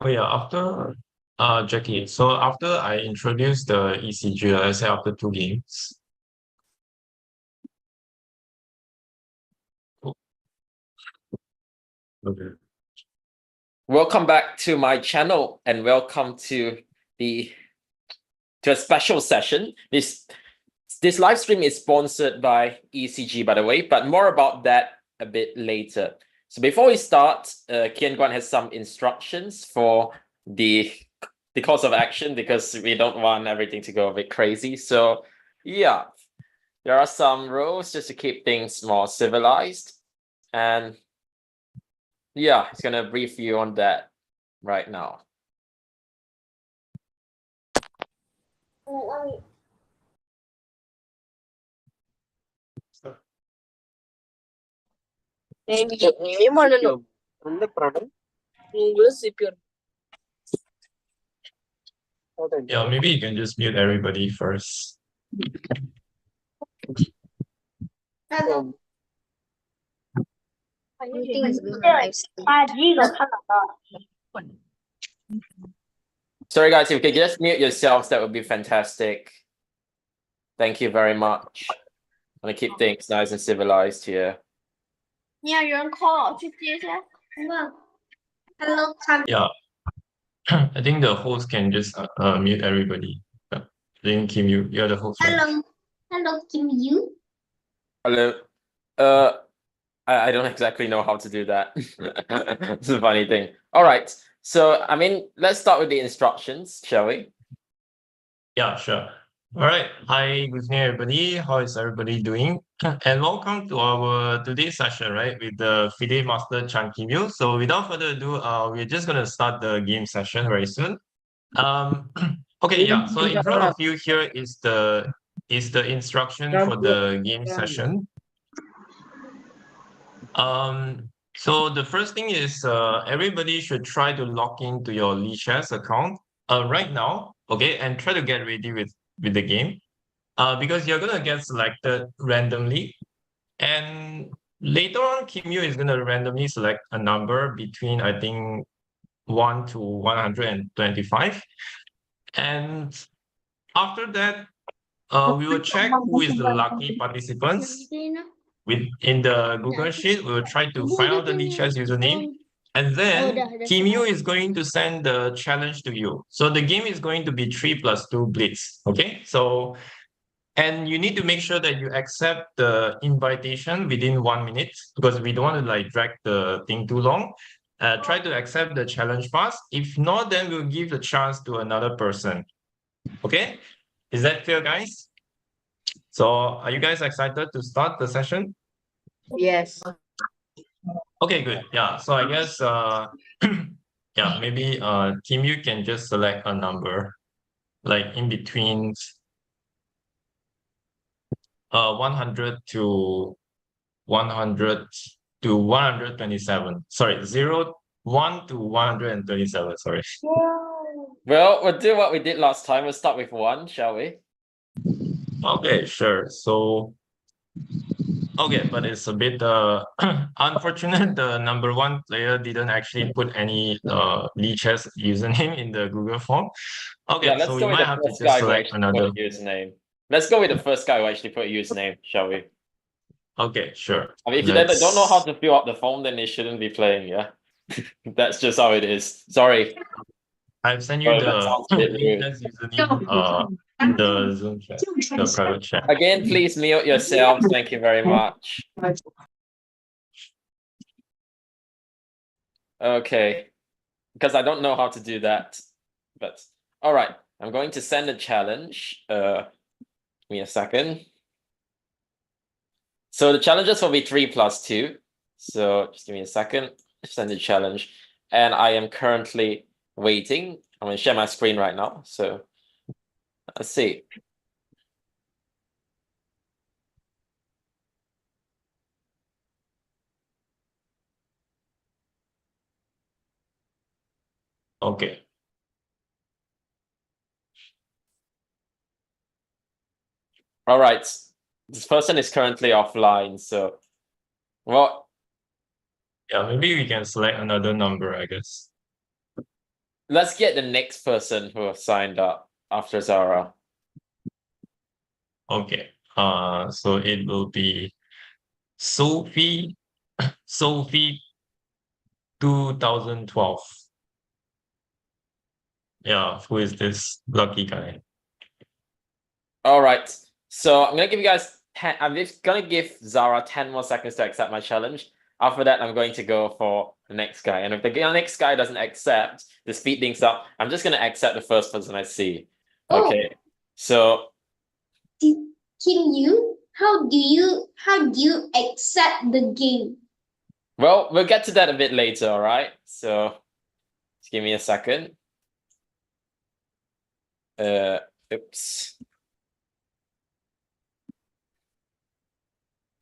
Oh yeah, after Jackie. So after I introduce the ECG, let's say after 2 games. Okay. Welcome back to my channel and welcome to a special session. This live stream is sponsored by ECG, by the way, but more about that a bit later. So before we start, Kian Guan has some instructions for the course of action because we don't want everything to go a bit crazy. So yeah, there are some rules just to keep things more civilized. And yeah, he's gonna brief you on that right now. Yeah, maybe you can just mute everybody first. Sorry guys, if you could just mute yourselves, that would be fantastic. Thank you very much. I'm gonna keep things nice and civilized here. Yeah. I think the host can just mute everybody. Then Kim, you're the host. Right? Hello, Kim Yu. Hello. I don't exactly know how to do that. It's a funny thing. All right. So I mean, let's start with the instructions, shall we? Yeah, sure. All right. Hi, good evening, everybody. How is everybody doing? And welcome to our today's session, right, with the FIDE Master Chan Kim Yu. So without further ado, we're just gonna start the game session very soon. Okay, yeah. So in front of you here is the instruction for the game session. So the first thing is everybody should try to log into your Lichess account right now, okay, and try to get ready with the game. Because you're gonna get selected randomly, and later on, Kim Yu is gonna randomly select a number between I think 1 to 125, and after that, we will check who is the lucky participants. In the Google Sheet, we will try to find out the Lichess username, and then Kim Yu is going to send the challenge to you. So the game is going to be 3+2 blitz. Okay, so. And you need to make sure that you accept the invitation within 1 minute because we don't want to like drag the thing too long. Try to accept the challenge fast. If not, then we'll give the chance to another person. Okay? Is that clear, guys? So are you guys excited to start the session? Yes. Okay, good. Yeah. So I guess yeah, maybe Kim Yu can just select a number like in between 100 to 100 to 127. Sorry, 1 to 127. Sorry. Well, we'll do what we did last time. We'll start with 1, shall we? Okay, sure. So, okay, but it's a bit unfortunate. The number 1 player didn't actually put any Lichess username in the Google form. Okay, Yeah, let's so go we with might the have to first just guy who select actually another. put a username. Let's go with the first guy who actually put a username, shall we? Okay, sure. I mean, if you don't know how to fill out the form, then they shouldn't be playing, yeah? That's just how it is. Sorry. I've sent you That the sounds a bit rude. Lichess username in the Zoom chat, the private chat. Again, please mute yourselves. Thank you very much. Okay. Because I don't know how to do that. But all right. I'm going to send a challenge. Give me a second. So the challenges will be 3+2. So just give me a second. Send the challenge. And I am currently waiting. I'm going to share my screen right now. So let's see. Okay. All right. This person is currently offline. So, well, Yeah, maybe we can select another number, I guess. let's get the next person who have signed up after Zara. Okay. So it will be Sophie 2012. Yeah, who is this lucky guy? All right. So I'm gonna give you guys 10. I'm just gonna give Zara 10 more seconds to accept my challenge. After that, I'm going to go for the next guy. And if the next guy doesn't accept to speed things up, I'm just gonna accept the first person I see. Oh. Okay. So Can you? How do you accept the game? well, we'll get to that a bit later, all right? So just give me a second. Oops.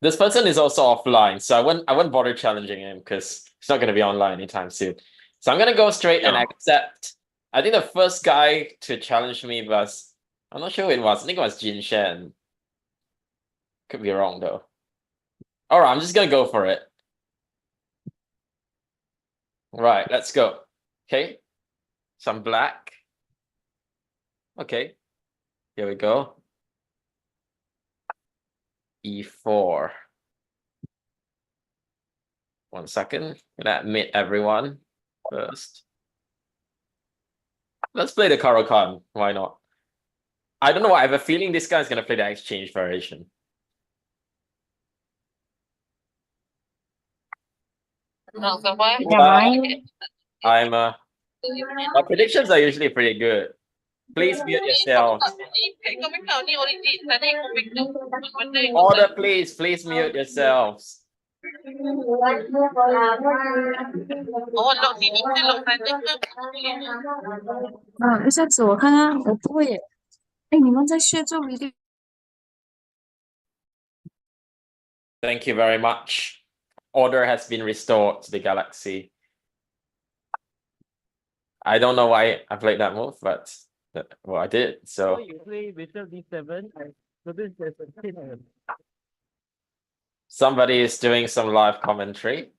This person is also offline, so I wouldn't bother challenging him because he's not gonna be online anytime soon. So I'm gonna go straight and Yeah. accept. I think the first guy to challenge me was, I'm not sure who it was. I think it was Jin Shen. Could be wrong though. All right, I'm just gonna go for it. Right, let's go. Okay, some black. Okay, here we go. E4. 1 second. Gonna admit everyone first. Let's play the Karakan. Why not? I don't know why. I have a feeling this guy's gonna play the exchange variation. I'm my predictions are usually pretty good. Please mute yourselves. Order, please mute yourselves. 一下子我看看，我不会耶。哎，你们在学做一个 Thank you very much. Order has been restored to the galaxy. I don't know why I played that move, but well, I did. So you play bishop d7, I noticed there's a king. somebody is doing some live commentary.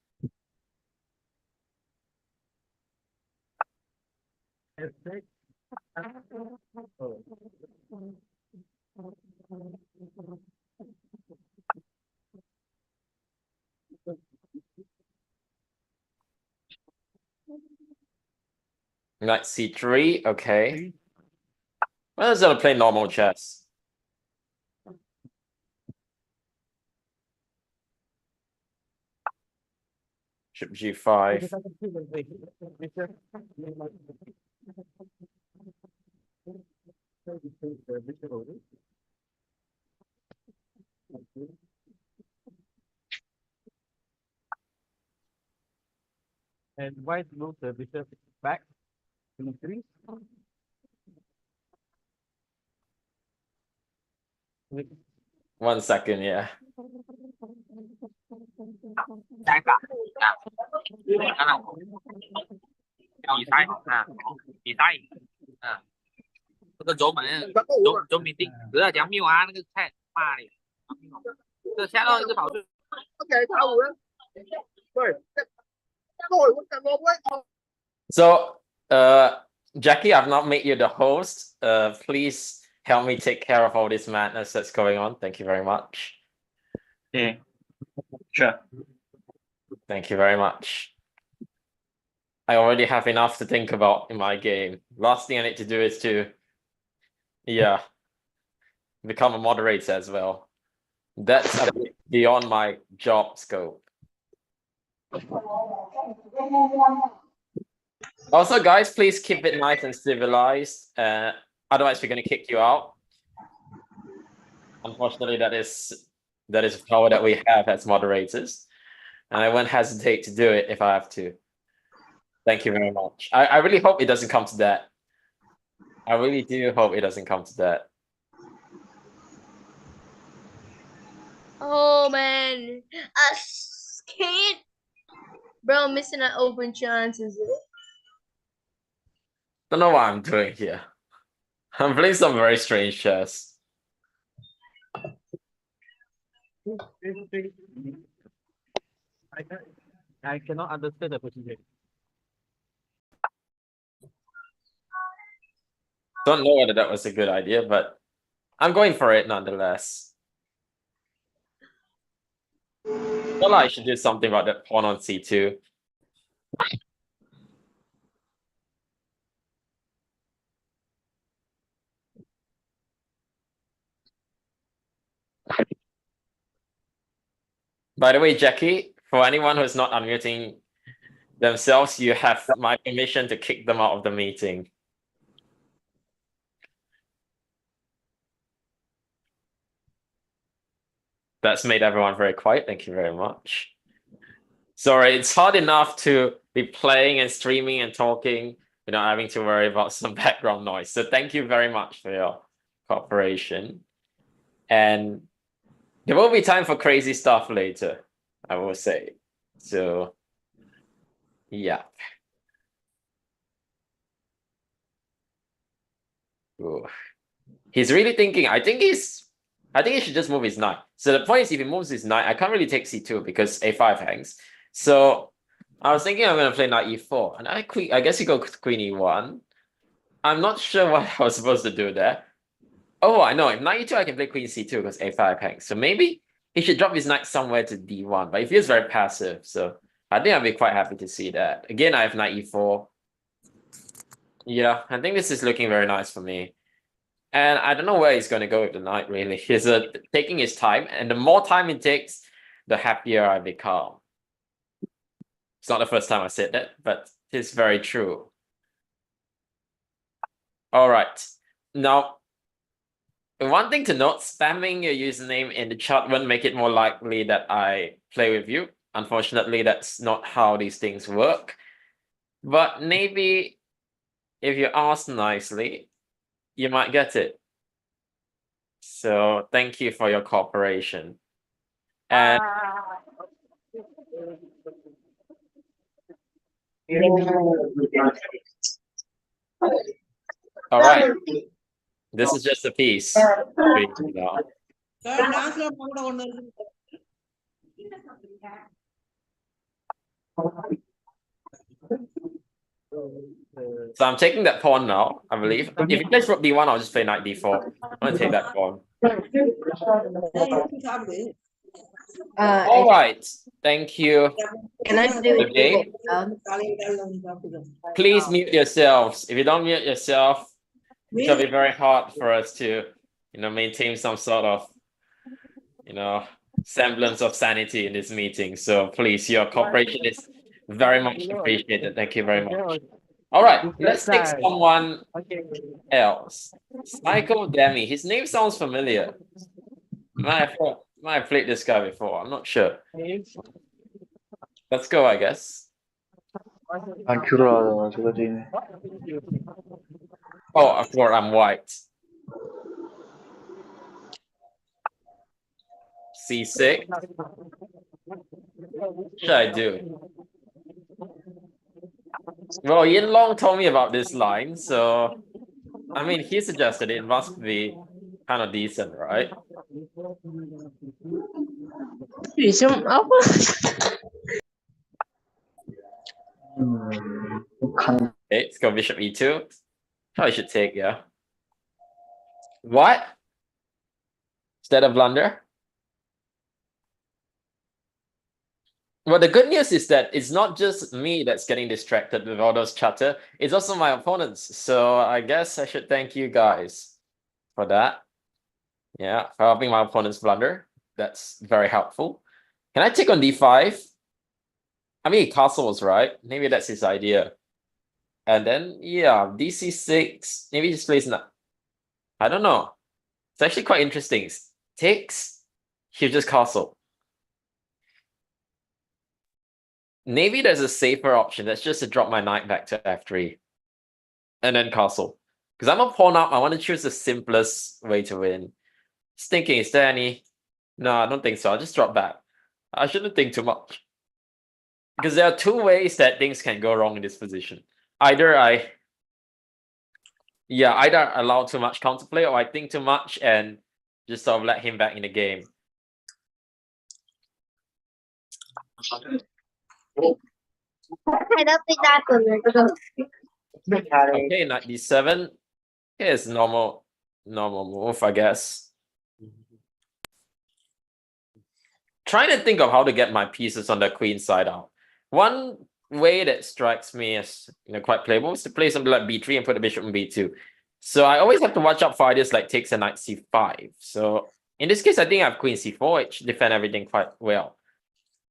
F6. Oh. Knight c3, okay. Well, let's gonna play normal chess. Bishop g5. And white move the bishop back to 3. With 1 second, yeah. So, Jackie, I've not made you the host. Please help me take care of all this madness that's going on. Thank you very much. Okay, sure. Thank you very much. I already have enough to think about in my game. Last thing I need to do is to, yeah, become a moderator as well. That's a bit beyond my job scope. Also, guys, please keep it nice and civilized. Otherwise, we're going to kick you out. Unfortunately, that is a power that we have as moderators, and I won't hesitate to do it if I have to. Thank you very much. I really hope it doesn't come to that. I really do hope it doesn't come to that. Oh man, a skate, bro, missing an open chance, is it? Don't know what I'm doing here. I'm playing some very strange chess. I cannot understand the position. Don't know whether that was a good idea, but I'm going for it nonetheless. Well, I should do something about that pawn on c2. By the way, Jackie, for anyone who's not unmuting themselves, you have my permission to kick them out of the meeting. That's made everyone very quiet. Thank you very much. Sorry, it's hard enough to be playing and streaming and talking without having to worry about some background noise. So thank you very much for your cooperation. And there will be time for crazy stuff later, I will say. So, yeah. Ooh. He's really thinking. I think he should just move his knight. So the point is, if he moves his knight, I can't really take c2 because a5 hangs. So I was thinking I'm gonna play knight e4, and I guess you go queen e1. I'm not sure what I was supposed to do there. Oh, I know. If knight e2, I can play queen c2 because a5 hangs. So maybe he should drop his knight somewhere to d1, but he feels very passive. So I think I'd be quite happy to see that. Again, I have knight e4. Yeah, I think this is looking very nice for me. And I don't know where he's going to go with the knight, really. He's taking his time, and the more time it takes, the happier I become. It's not the first time I said that, but it's very true. All right. Now, one thing to note, spamming your username in the chat won't make it more likely that I play with you. Unfortunately, that's not how these things work. But maybe if you ask nicely, you might get it. So thank you for your cooperation. And all right, this is just a piece. So I'm taking that pawn now, I believe. If he plays rook d1, I'll just play knight d4. I'm gonna take that pawn. All right, thank you. Can I do Okay. Please mute yourselves. If you don't mute yourself, it'll be very hard for us to, maintain some sort of, semblance of sanity in this meeting. So please, your cooperation is very much appreciated. Thank you very much. All right, let's take someone else. Psycho Demi. His name sounds familiar. Might have played this guy before. I'm not sure. Let's go, I guess. Oh, of course, I'm white. C6. What should I do? Well, Yin Long told me about this line, so I mean, he suggested it must be kind of decent, right? Okay, let's go bishop e2. Probably should take, yeah. What? Is that a blunder? Well, the good news is that it's not just me that's getting distracted with all those chatter. It's also my opponents. So I guess I should thank you guys for that. Yeah, for helping my opponents blunder. That's very helpful. Can I take on d5? I mean, castle was right. Maybe that's his idea. And then, yeah, dc6. Maybe just plays not. I don't know. It's actually quite interesting. Takes, he'll just castle. Maybe there's a safer option. That's just to drop my knight back to f3. And then castle. Because I'm a pawn up, I want to choose the simplest way to win. Just thinking, is there any... No, I don't think so. I'll just drop back. I shouldn't think too much. Because there are two ways that things can go wrong in this position. Either I allow too much counterplay, or I think too much and just sort of let him back in the game. I don't think that will work. Okay, knight d7. Okay, it's normal move, I guess. Trying to think of how to get my pieces on the queen side out. One way that strikes me as quite playable is to play something like b3 and put the bishop on b2. So I always have to watch out for ideas like takes a knight c5. So in this case, I think I have queen c4, which defend everything quite well.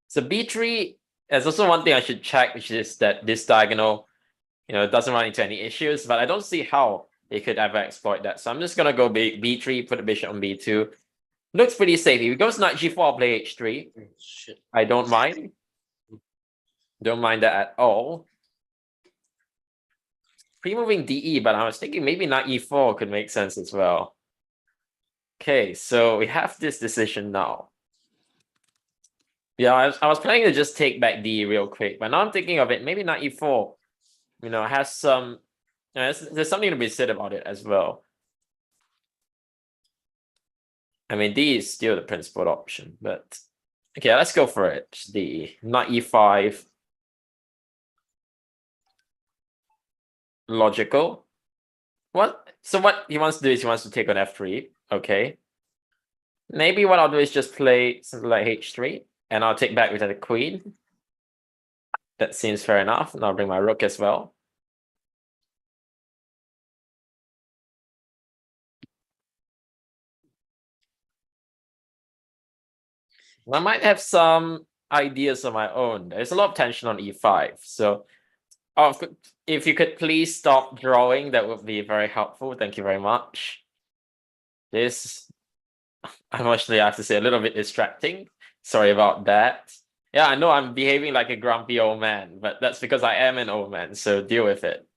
So b3, there's also one thing I should check, which is that this diagonal, doesn't run into any issues, but I don't see how they could ever exploit that. So I'm just gonna go b3, put the bishop on b2. Looks pretty safe. If he goes knight g4, I'll play h3. Shit. I don't mind. Don't mind that at all. Pre-moving DE, but I was thinking maybe knight e4 could make sense as well. Okay, so we have this decision now. Yeah, I was planning to just take back DE real quick, but now I'm thinking of it. Maybe knight e4, has some. There's something to be said about it as well. I mean, D is still the principal option, but okay, let's go for it. D, knight e5. Logical. What? So what he wants to do is he wants to take on f3. Okay. Maybe what I'll do is just play something like h3, and I'll take back with the queen. That seems fair enough. And I'll bring my rook as well. I might have some ideas of my own. There's a lot of tension on e5. So if you could please stop drawing, that would be very helpful. Thank you very much. This, unfortunately, I have to say, a little bit distracting. Sorry about that. Yeah, I know I'm behaving like a grumpy old man, but that's because I am an old man, so deal with it.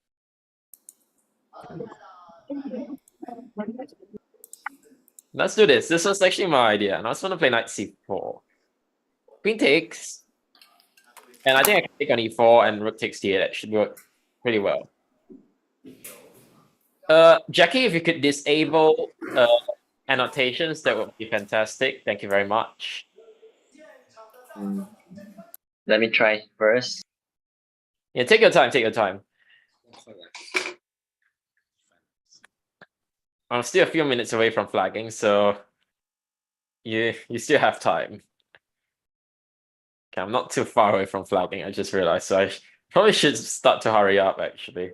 Let's do this. This was actually my idea, and I just want to play knight c4. Queen takes. And I think I can take on e4 and rook takes d8. That should work pretty well. Jackie, if you could disable annotations, that would be fantastic. Thank you very much. Let me try first. Yeah, take your time, take your time. I'm still a few minutes away from flagging, so you still have time. Okay, I'm not too far away from flagging, I just realized, so I probably should start to hurry up, actually.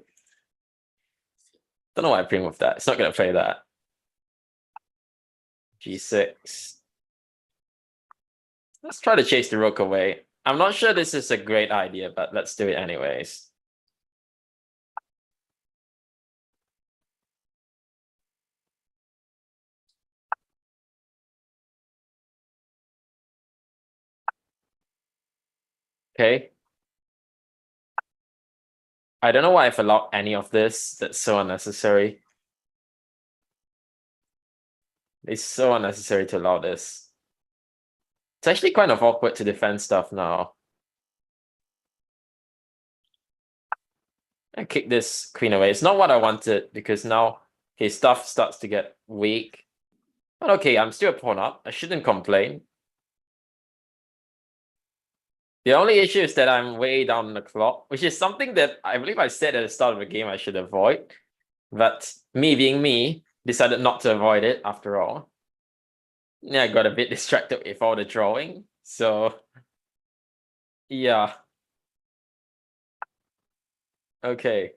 Don't know why I bring with that. It's not going to play that. G6. Let's try to chase the rook away. I'm not sure this is a great idea, but let's do it anyways. Okay. I don't know why I've allowed any of this. That's so unnecessary. It's so unnecessary to allow this. It's actually kind of awkward to defend stuff now. I kick this queen away. It's not what I wanted because now his stuff starts to get weak. But okay, I'm still a pawn up. I shouldn't complain. The only issue is that I'm way down the clock, which is something that I believe I said at the start of the game I should avoid. But me being me, decided not to avoid it after all. Yeah, I got a bit distracted with all the drawing. So, yeah. Okay.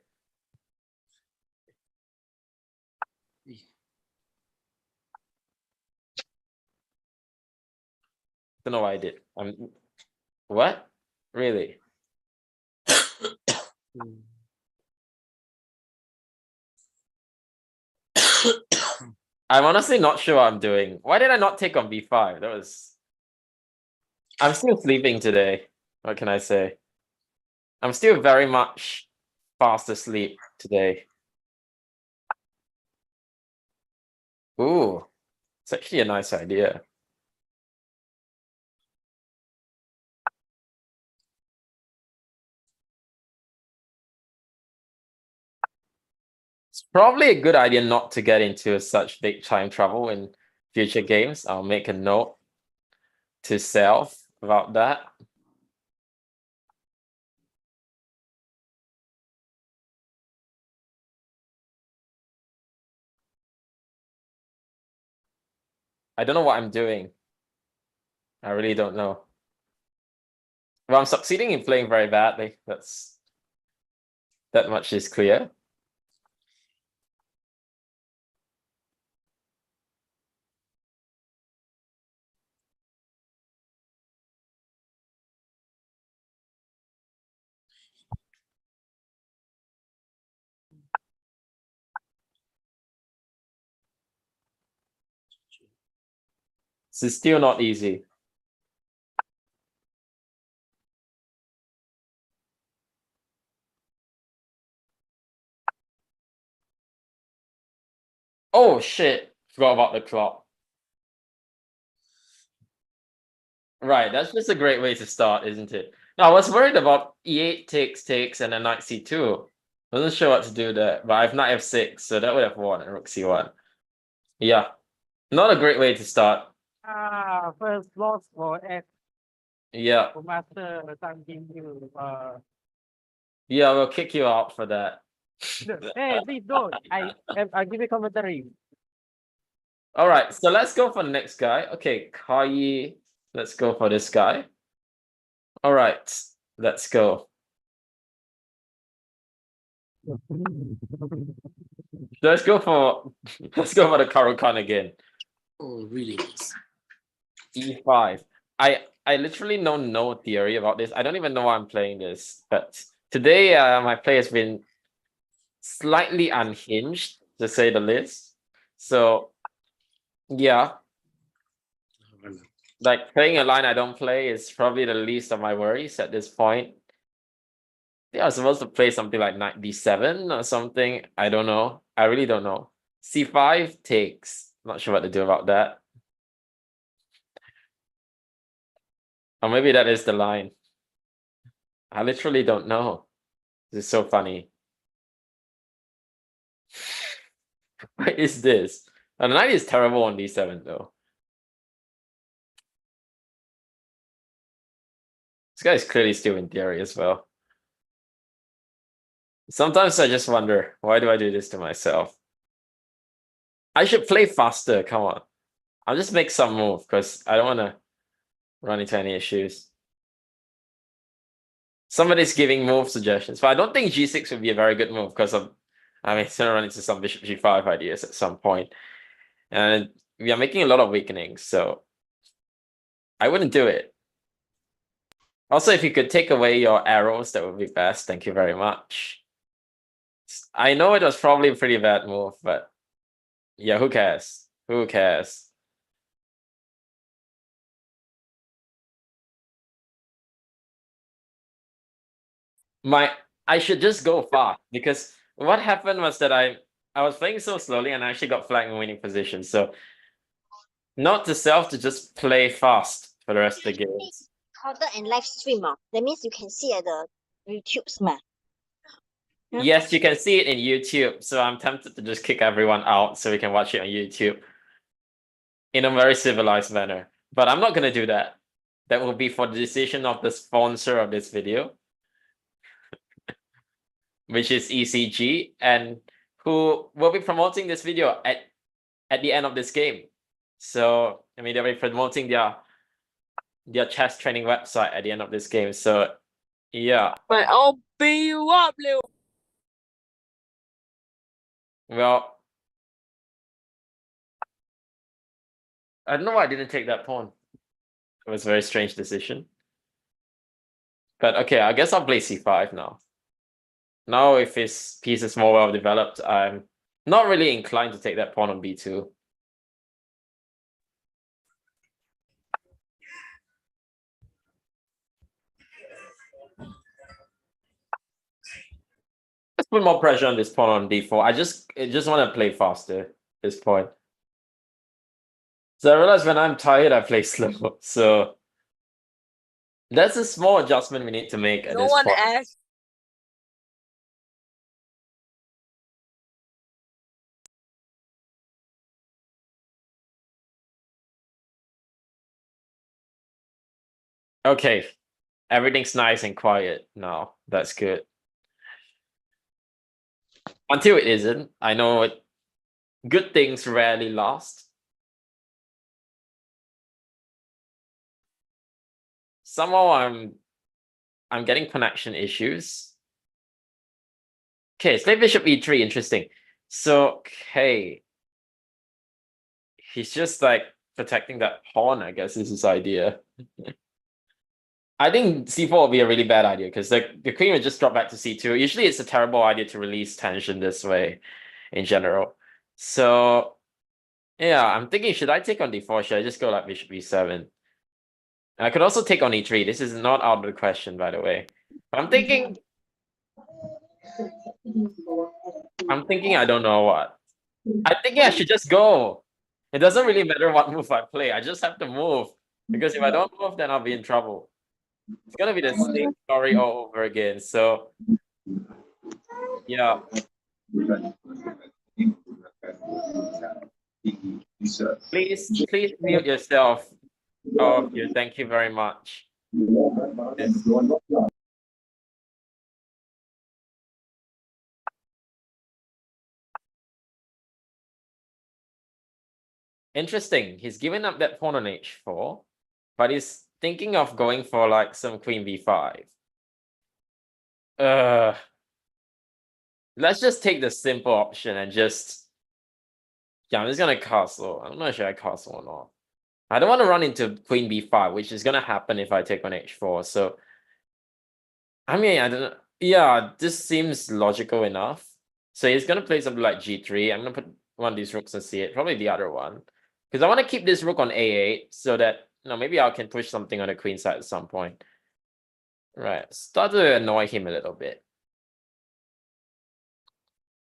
Don't know why I did. What? Really? I'm honestly not sure what I'm doing. Why did I not take on b5? That was... I'm still sleeping today. What can I say? I'm still very much fast asleep today. Ooh, it's actually a nice idea. It's probably a good idea not to get into such big time trouble in future games. I'll make a note to self about that. I don't know what I'm doing. I really don't know. Well, I'm succeeding in playing very badly. That much is clear. It's still not easy. Oh shit! Forgot about the clock. Right, that's just a great way to start, isn't it? No, I was worried about e8 takes, and then knight c2. Wasn't sure what to do there, but I have knight f6, so that would have won and rook c1. Yeah, not a great way to start. First loss for Yeah, Master Sang Kim Yu. yeah, we'll kick you out for that. Hey, please don't. I give you commentary. All right, so let's go for the next guy. Okay, Kai, let's go for this guy. All right, let's go. Let's go for the Karukan again. Oh, really? E5. I literally know no theory about this. I don't even know why I'm playing this, but today my play has been slightly unhinged, to say the least. So yeah, like playing a line I don't play is probably the least of my worries at this point. I think I was supposed to play something like knight d7 or something. I don't know. I really don't know. c5 takes. Not sure what to do about that. Or maybe that is the line. I literally don't know. This is so funny. What is this? The knight is terrible on d7 though. This guy is clearly still in theory as well. Sometimes I just wonder, why do I do this to myself? I should play faster, come on. I'll just make some move because I don't want to run into any issues. Somebody's giving move suggestions, but I don't think g6 would be a very good move because it's gonna run into some bishop g5 ideas at some point. And we are making a lot of weakenings, so I wouldn't do it. Also, if you could take away your arrows, that would be best. Thank you very much. I know it was probably a pretty bad move, but yeah, who cares? Who cares? I should just go fast because what happened was that I was playing so slowly and I actually got flag in winning position. So note to self to just play fast for the rest of the games. Recorded and live stream. That means you can see at the YouTube's ma. Yeah. Yes, you can see it in YouTube. So I'm tempted to just kick everyone out so we can watch it on YouTube in a very civilized manner. But I'm not going to do that. That will be for the decision of the sponsor of this video, which is ECG, and who will be promoting this video at the end of this game. So I mean, they'll be promoting their chess training website at the end of this game. So yeah. But I'll beat you up, little. Well, I don't know why I didn't take that pawn. It was a very strange decision. But okay, I guess I'll play c5 now. Now, if his piece is more well developed, I'm not really inclined to take that pawn on b2. Let's put more pressure on this pawn on d4. I just want to play faster at this point. So I realize when I'm tired, I play slow. So that's a small adjustment we need to make at No this one point. asked. Okay, everything's nice and quiet now. That's good. Until it isn't. I know it. Good things rarely last. Somehow I'm getting connection issues. Okay, slave bishop e3, interesting. So, okay. He's just like protecting that pawn, I guess is his idea. I think c4 will be a really bad idea because the queen would just drop back to c2. Usually it's a terrible idea to release tension this way in general. So yeah, I'm thinking, should I take on d4? Should I just go like bishop e7? I could also take on e3. This is not out of the question, by the way. But I'm thinking I don't know what. I'm thinking I should just go. It doesn't really matter what move I play. I just have to move. Because if I don't move, then I'll be in trouble. It's gonna be the same story all over again. So yeah. Please mute yourself. Oh, you. Thank you very much. Interesting. He's given up that pawn on h4, but he's thinking of going for like some queen b5. Let's just take the simple option and just. Yeah, I'm just gonna castle. I'm not sure I castle or not. I don't want to run into queen b5, which is gonna happen if I take on h4. So, I mean, I don't know. Yeah, this seems logical enough. So he's gonna play something like g3. I'm gonna put one of these rooks on c8, probably the other one, because I want to keep this rook on a8 so that maybe I can push something on the queen side at some point. Right, start to annoy him a little bit.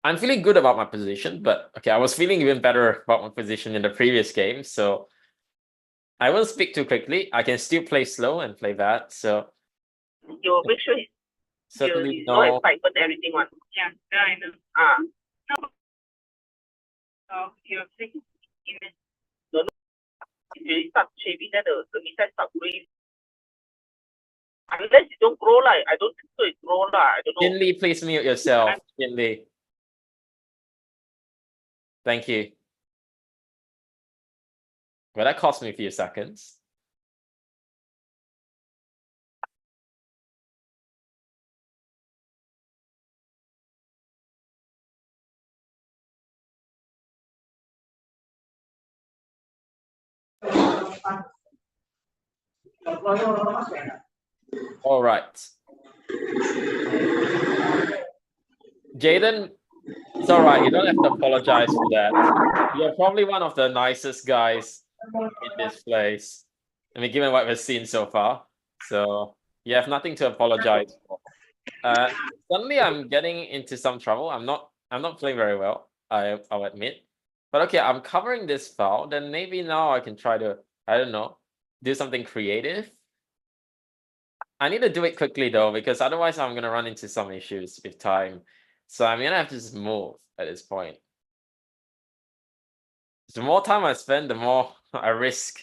I'm feeling good about my position, but okay, I was feeling even better about my position in the previous game, so I won't speak too quickly. I can still play slow and play that, so you make sure certainly no no. excitement everything one. Yeah, I know. No. So you think no, if you start shaving, then the missile start growing. Unless you don't grow like, I don't think so it grow like, I don't know. Jinli, please mute yourself. Jinli. Thank you. Well, that cost me a few seconds. All right. Jaden, it's all right. You don't have to apologize for that. You're probably one of the nicest guys in this place. I mean, given what we've seen so far. So you have nothing to apologize for. Suddenly I'm getting into some trouble. I'm not playing very well, I'll admit. But okay, I'm covering this file. Then maybe now I can try to, I don't know, do something creative. I need to do it quickly though, because otherwise I'm gonna run into some issues with time. So I'm gonna have to just move at this point. The more time I spend, the more I risk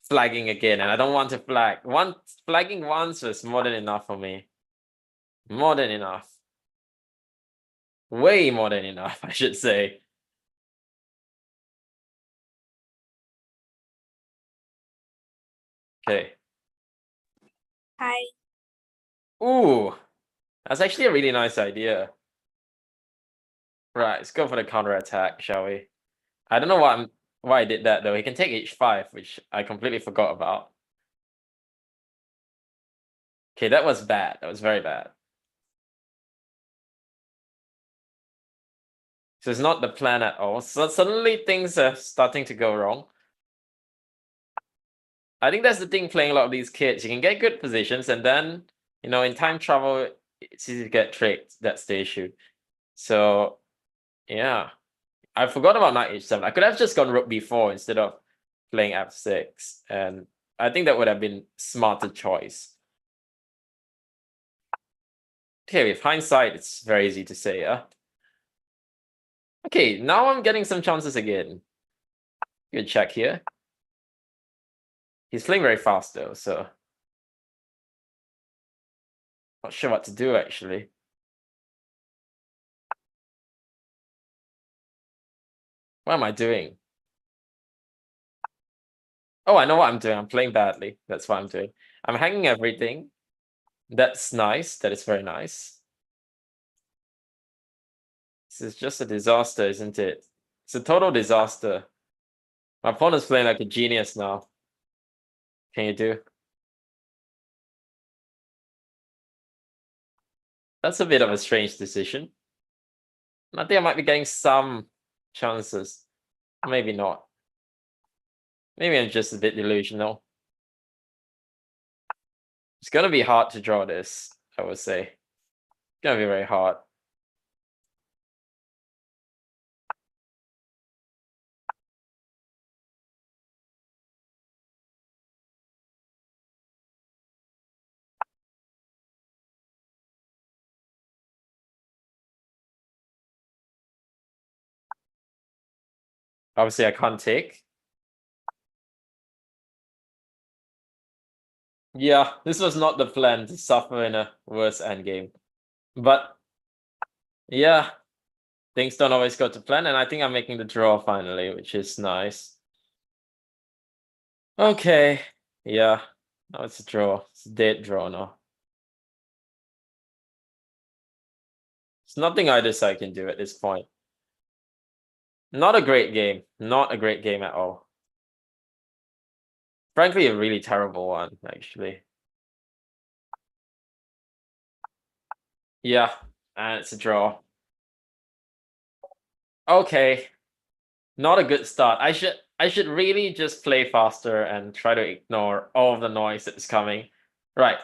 flagging again, and I don't want to flag. Flagging once was more than enough for me. More than enough. Way more than enough, I should say. Okay. Hi. Ooh, that's actually a really nice idea. Right, let's go for the counter attack, shall we? I don't know why I did that though. He can take h5, which I completely forgot about. Okay, that was bad. That was very bad. So it's not the plan at all. So suddenly things are starting to go wrong. I think that's the thing playing a lot of these kids. You can get good positions and then, in time travel, it's easy to get tricked. That's the issue. So, yeah. I forgot about knight h7. I could have just gone rook b4 instead of playing f6. And I think that would have been smarter choice. Okay, with hindsight, it's very easy to say, yeah. Okay, now I'm getting some chances again. Good check here. He's playing very fast though, so not sure what to do actually. What am I doing? Oh, I know what I'm doing. I'm playing badly. That's what I'm doing. I'm hanging everything. That's nice. That is very nice. This is just a disaster, isn't it? It's a total disaster. My opponent's playing like a genius now. Can you do? That's a bit of a strange decision. I think I might be getting some chances. Maybe not. Maybe I'm just a bit delusional. It's gonna be hard to draw this, I would say. It's gonna be very hard. Obviously, I can't take. Yeah, this was not the plan to suffer in a worse endgame. But yeah, things don't always go to plan, and I think I'm making the draw finally, which is nice. Okay, yeah, now it's a draw. It's a dead draw now. There's nothing either side can do at this point. Not a great game. Not a great game at all. Frankly, a really terrible one, actually. Yeah, and it's a draw. Okay. Not a good start. I should really just play faster and try to ignore all of the noise that's coming. Right.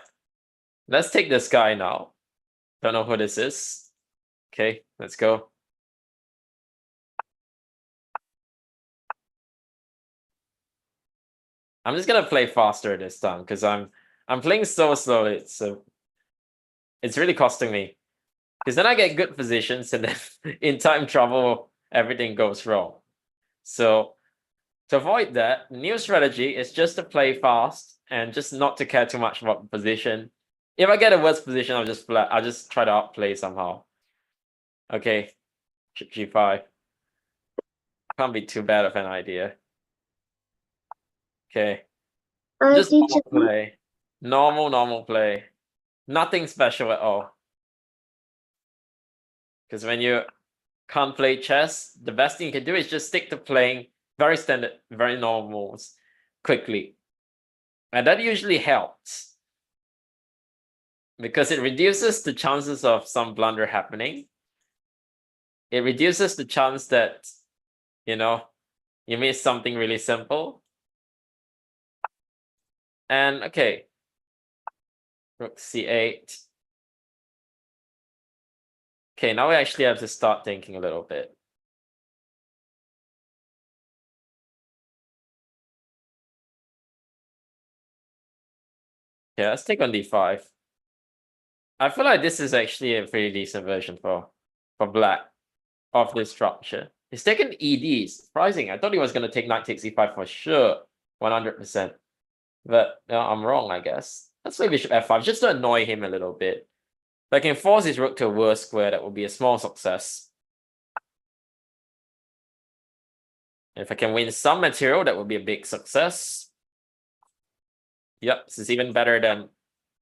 Let's take this guy now. Don't know who this is. Okay, let's go. I'm just gonna play faster this time because I'm playing so slowly. It's really costing me. Because then I get good positions and then in time trouble everything goes wrong. So to avoid that, new strategy is just to play fast and just not to care too much about the position. If I get a worse position, I'll just try to outplay somehow. Okay, G5. Can't be too bad of an idea. Okay, just normal play. Normal play. Nothing special at all. Because when you can't play chess, the best thing you can do is just stick to playing very standard, very normal moves quickly. And that usually helps. Because it reduces the chances of some blunder happening. It reduces the chance that, you know, you miss something really simple. And okay. Rook c8. Okay, now we actually have to start thinking a little bit. Yeah, let's take on d5. I feel like this is actually a pretty decent version for black of this structure. He's taken ED, surprising. I thought he was going to take knight takes e5 for sure, 100%. But no, I'm wrong, I guess. Let's play bishop f5 just to annoy him a little bit. If I can force his rook to a worse square, that would be a small success. If I can win some material, that would be a big success. Yep, this is even better than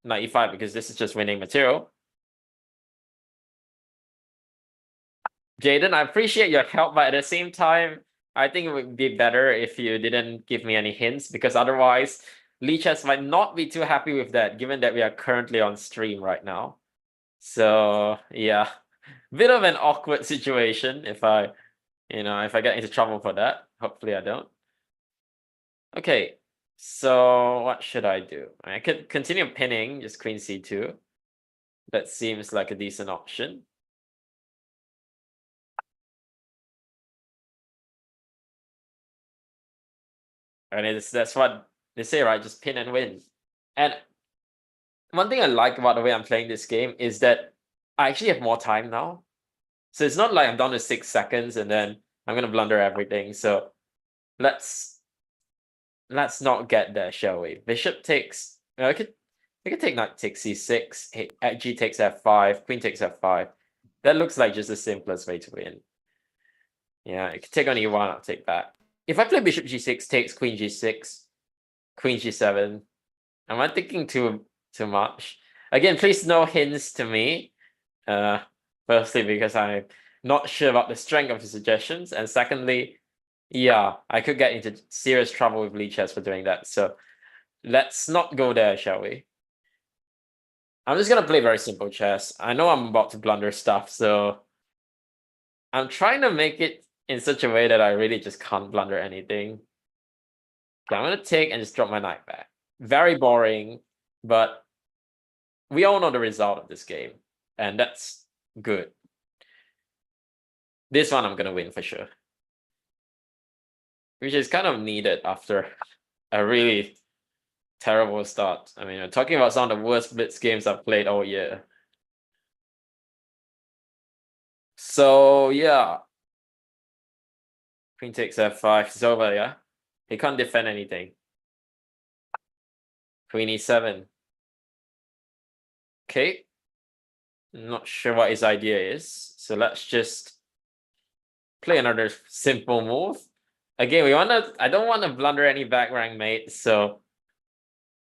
knight e5 because this is just winning material. Jaden, I appreciate your help, but at the same time, I think it would be better if you didn't give me any hints because otherwise, Lichess might not be too happy with that, given that we are currently on stream right now. So yeah, bit of an awkward situation if I get into trouble for that. Hopefully I don't. Okay, so what should I do? I could continue pinning, just queen c2. That seems like a decent option. And that's what they say, right? Just pin and win. And one thing I like about the way I'm playing this game is that I actually have more time now. So it's not like I'm down to 6 seconds and then I'm gonna blunder everything. So let's not get there, shall we? Bishop takes. I could take knight takes c6. G takes f5. Queen takes f5. That looks like just the simplest way to win. Yeah, I could take on e1. I'll take that. If I play bishop g6, takes queen g6, queen g7, Am I thinking too much? Again, please no hints to me. Firstly, because I'm not sure about the strength of the suggestions, and secondly, yeah, I could get into serious trouble with leeches for doing that. So let's not go there, shall we? I'm just gonna play very simple chess. I know I'm about to blunder stuff, so I'm trying to make it in such a way that I really just can't blunder anything. Okay, I'm gonna take and just drop my knight back. Very boring, but we all know the result of this game, and that's good. This one I'm gonna win for sure. Which is kind of needed after a really terrible start. I mean, we're talking about some of the worst blitz games I've played all year. So yeah. Queen takes f5, it's over, yeah? He can't defend anything. Queen e7. Okay. Not sure what his idea is. So let's just play another simple move. Again, I don't want to blunder any back rank mate, so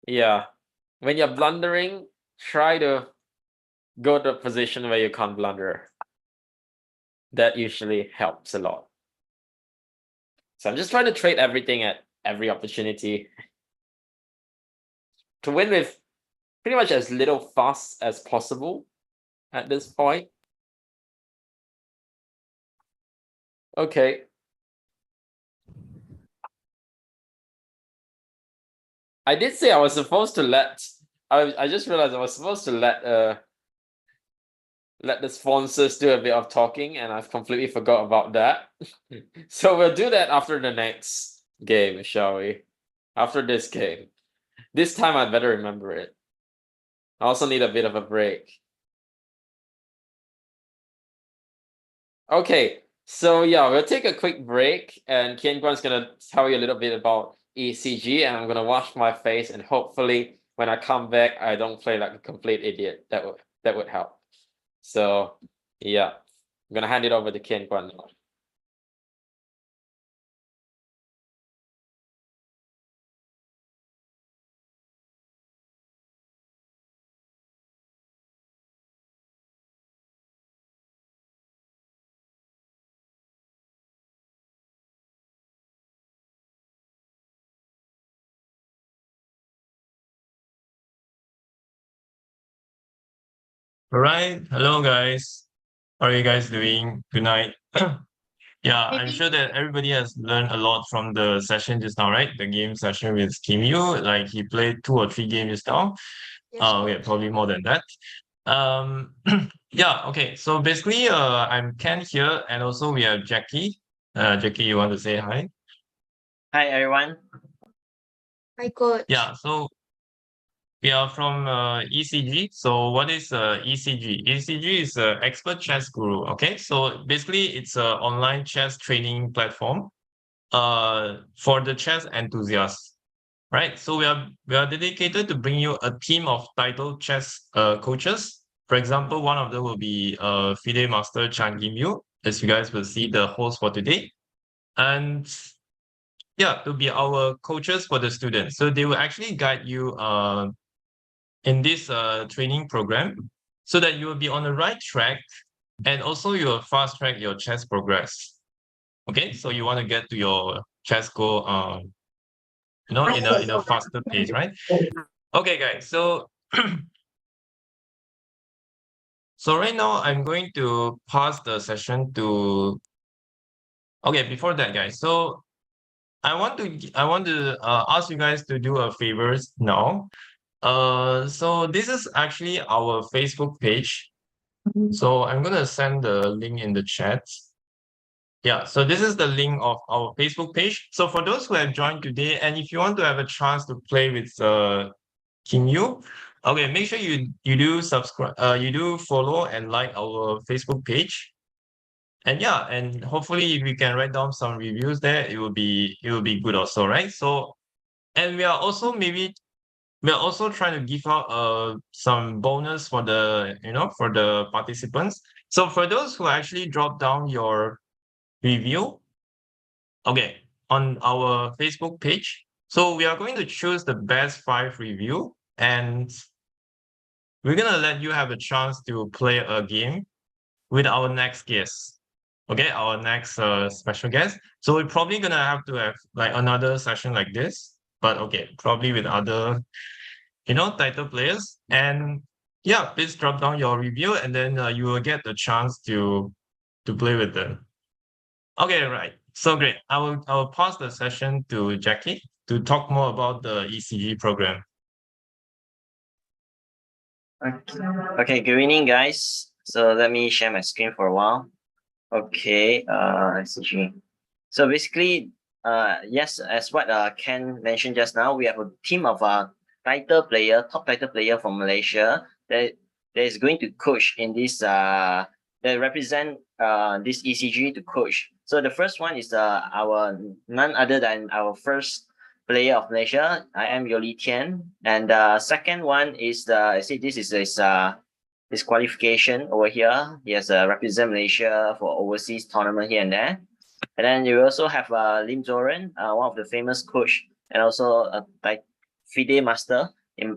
yeah. When you're blundering, try to go to a position where you can't blunder. That usually helps a lot. So I'm just trying to trade everything at every opportunity to win with pretty much as little fuss as possible at this point. Okay. I did say I was supposed to let I just realized I was supposed to let the sponsors do a bit of talking, and I've completely forgot about that. So we'll do that after the next game, shall we? After this game. This time I'd better remember it. I also need a bit of a break. Okay, so yeah, we'll take a quick break, and Kian Guan's gonna tell you a little bit about ECG, and I'm gonna wash my face, and hopefully when I come back, I don't play like a complete idiot. That would help. So yeah, I'm gonna hand it over to Kian Guan now. All right. Hello, guys. How are you guys doing? Good night. Yeah, I'm sure that everybody has learned a lot from the session just now, right? The game session with Kim Yu. Like he played 2 or 3 games just now. Yeah, probably more than that. Yeah, okay. So basically, I'm Ken here, and also we have Jackie. Jackie, you want to say hi? Hi, everyone. Hi, coach. Yeah, so we are from ECG. So what is ECG? ECG is Expert Chess Guru. Okay, so basically it's an online chess training platform for the chess enthusiasts. Right, so we are dedicated to bring you a team of titled chess coaches. For example, one of them will be FIDE Master Chan Kim Yu, as you guys will see the host for today. And yeah, to be our coaches for the students. So they will actually guide you in this training program so that you will be on the right track, and also you will fast track your chess progress. Okay, so you want to get to your chess goal in a faster pace, right? Okay, guys, so so right now I'm going to pass the session to okay, before that, guys, so I want to ask you guys to do a favors now. So this is actually our Facebook page. So I'm gonna send the link in the chat. Yeah, so this is the link of our Facebook page. So for those who have joined today, and if you want to have a chance to play with Kim Yu, okay, make sure you do subscribe, you do follow and like our Facebook page. And yeah, and hopefully if you can write down some reviews there, it will be good also, right? So, and we are also trying to give out some bonus for the for the participants. So for those who actually drop down your review, okay, on our Facebook page, So we are going to choose the best 5 review, and we're gonna let you have a chance to play a game with our next guest. Okay, our next special guest. So we're probably gonna have to have like another session like this, but okay, probably with other, title players. And yeah, please drop down your review, and then you will get the chance to play with them. Okay, right. So great. I will pass the session to Jackie to talk more about the ECG program. Okay, good evening, guys. So let me share my screen for a while. Okay, ECG. So basically, yes, as what Ken mentioned just now, we have a team of top title player from Malaysia that is going to coach in this that represent this ECG to coach. So the first one is our none other than our first player of Malaysia. I am Yoli Tian, and second one is this is his qualification over here. He has represent Malaysia for overseas tournament here and there. And then you also have Lim Zoran, one of the famous coach, and also a FIDE master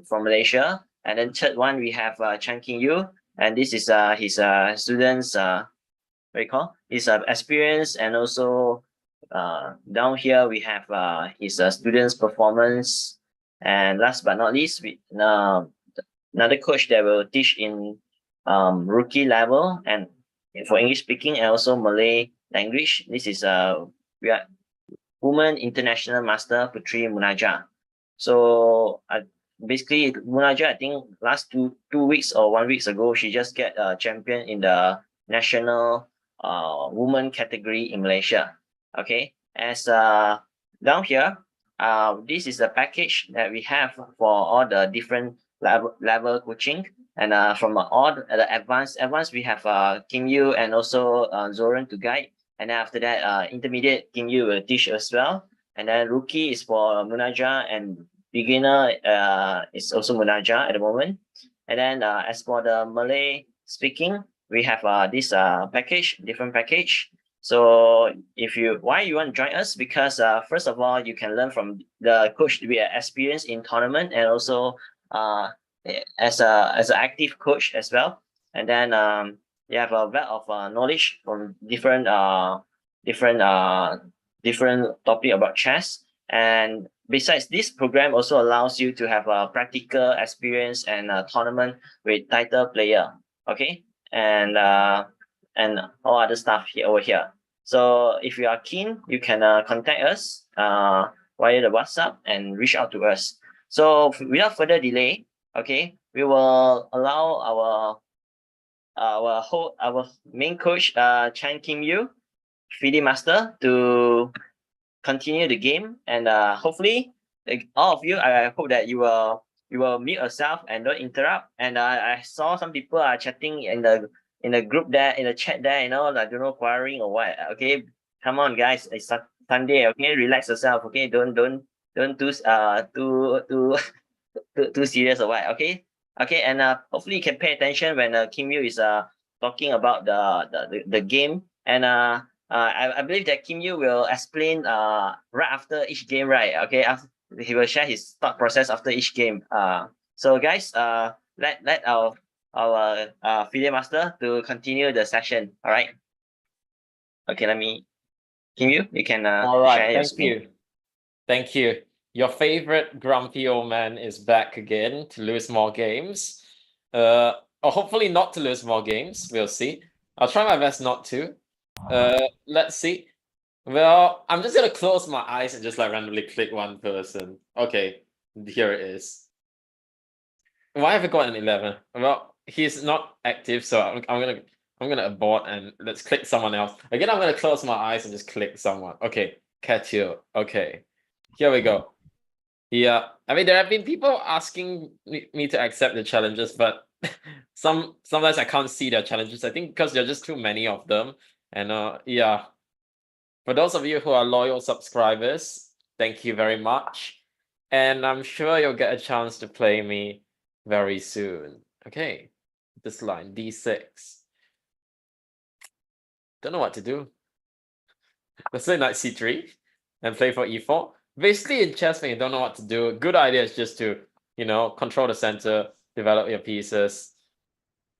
from Malaysia. And then third one we have Chan King Yu, and this is his students what you call his experience, and also down here we have his students performance. And last but not least, we another coach that will teach in rookie level and for English speaking and also Malay language. This is we are Woman International Master Putri Munaja. So basically Munaja, I think last two weeks or 1 week ago, she just get a champion in the national woman category in Malaysia. Okay, as down here, this is the package that we have for all the different level coaching. And from all the advanced we have Kim Yu and also Zoran to guide. And then after that, intermediate Kim Yu will teach as well. And then rookie is for Munaja, and beginner is also Munaja at the moment. And then as for the Malay speaking, we have this different package. So why you want to join us? Because first of all, you can learn from the coach to be experienced in tournament, and also as an active coach as well. And then you have a wealth of knowledge from different topic about chess. And besides, this program also allows you to have a practical experience and a tournament with title player. Okay, and all other stuff over here. So if you are keen, you can contact us via the WhatsApp and reach out to us. So without further delay, okay, we will allow our main coach Chan Kim Yu, FIDE master, to continue the game. And hopefully all of you, I hope that you will mute yourself and don't interrupt. And I saw some people are chatting in the group there, in the chat there, like, don't know, quarreling or what. Okay, come on guys, it's Sunday. Okay, relax yourself. Okay, don't too too serious or what. Okay, and hopefully you can pay attention when Kim Yu is talking about the game. And I believe that Kim Yu will explain right after each game, right? Okay, he will share his thought process after each game. So guys, let our FIDE master to continue the session. All right. Okay, Kim Yu, you can All right, share your thank screen. you. Thank you. Your favorite grumpy old man is back again to lose more games. Or hopefully not to lose more games. We'll see. I'll try my best not to. Let's see. Well, I'm just gonna close my eyes and just like randomly click one person. Okay, here it is. Why have I got an 11? Well, he's not active, so I'm gonna abort and let's click someone else. Again, I'm gonna close my eyes and just click someone. Okay, Katil. Okay, here we go. Yeah, I mean, there have been people asking me to accept the challenges, but sometimes I can't see their challenges. I think because there are just too many of them. And yeah, for those of you who are loyal subscribers, thank you very much. And I'm sure you'll get a chance to play me very soon. Okay, this line, D6. Don't know what to do. Let's play knight C3 and play for E4. Basically, in chess, when you don't know what to do, a good idea is just to, control the center, develop your pieces.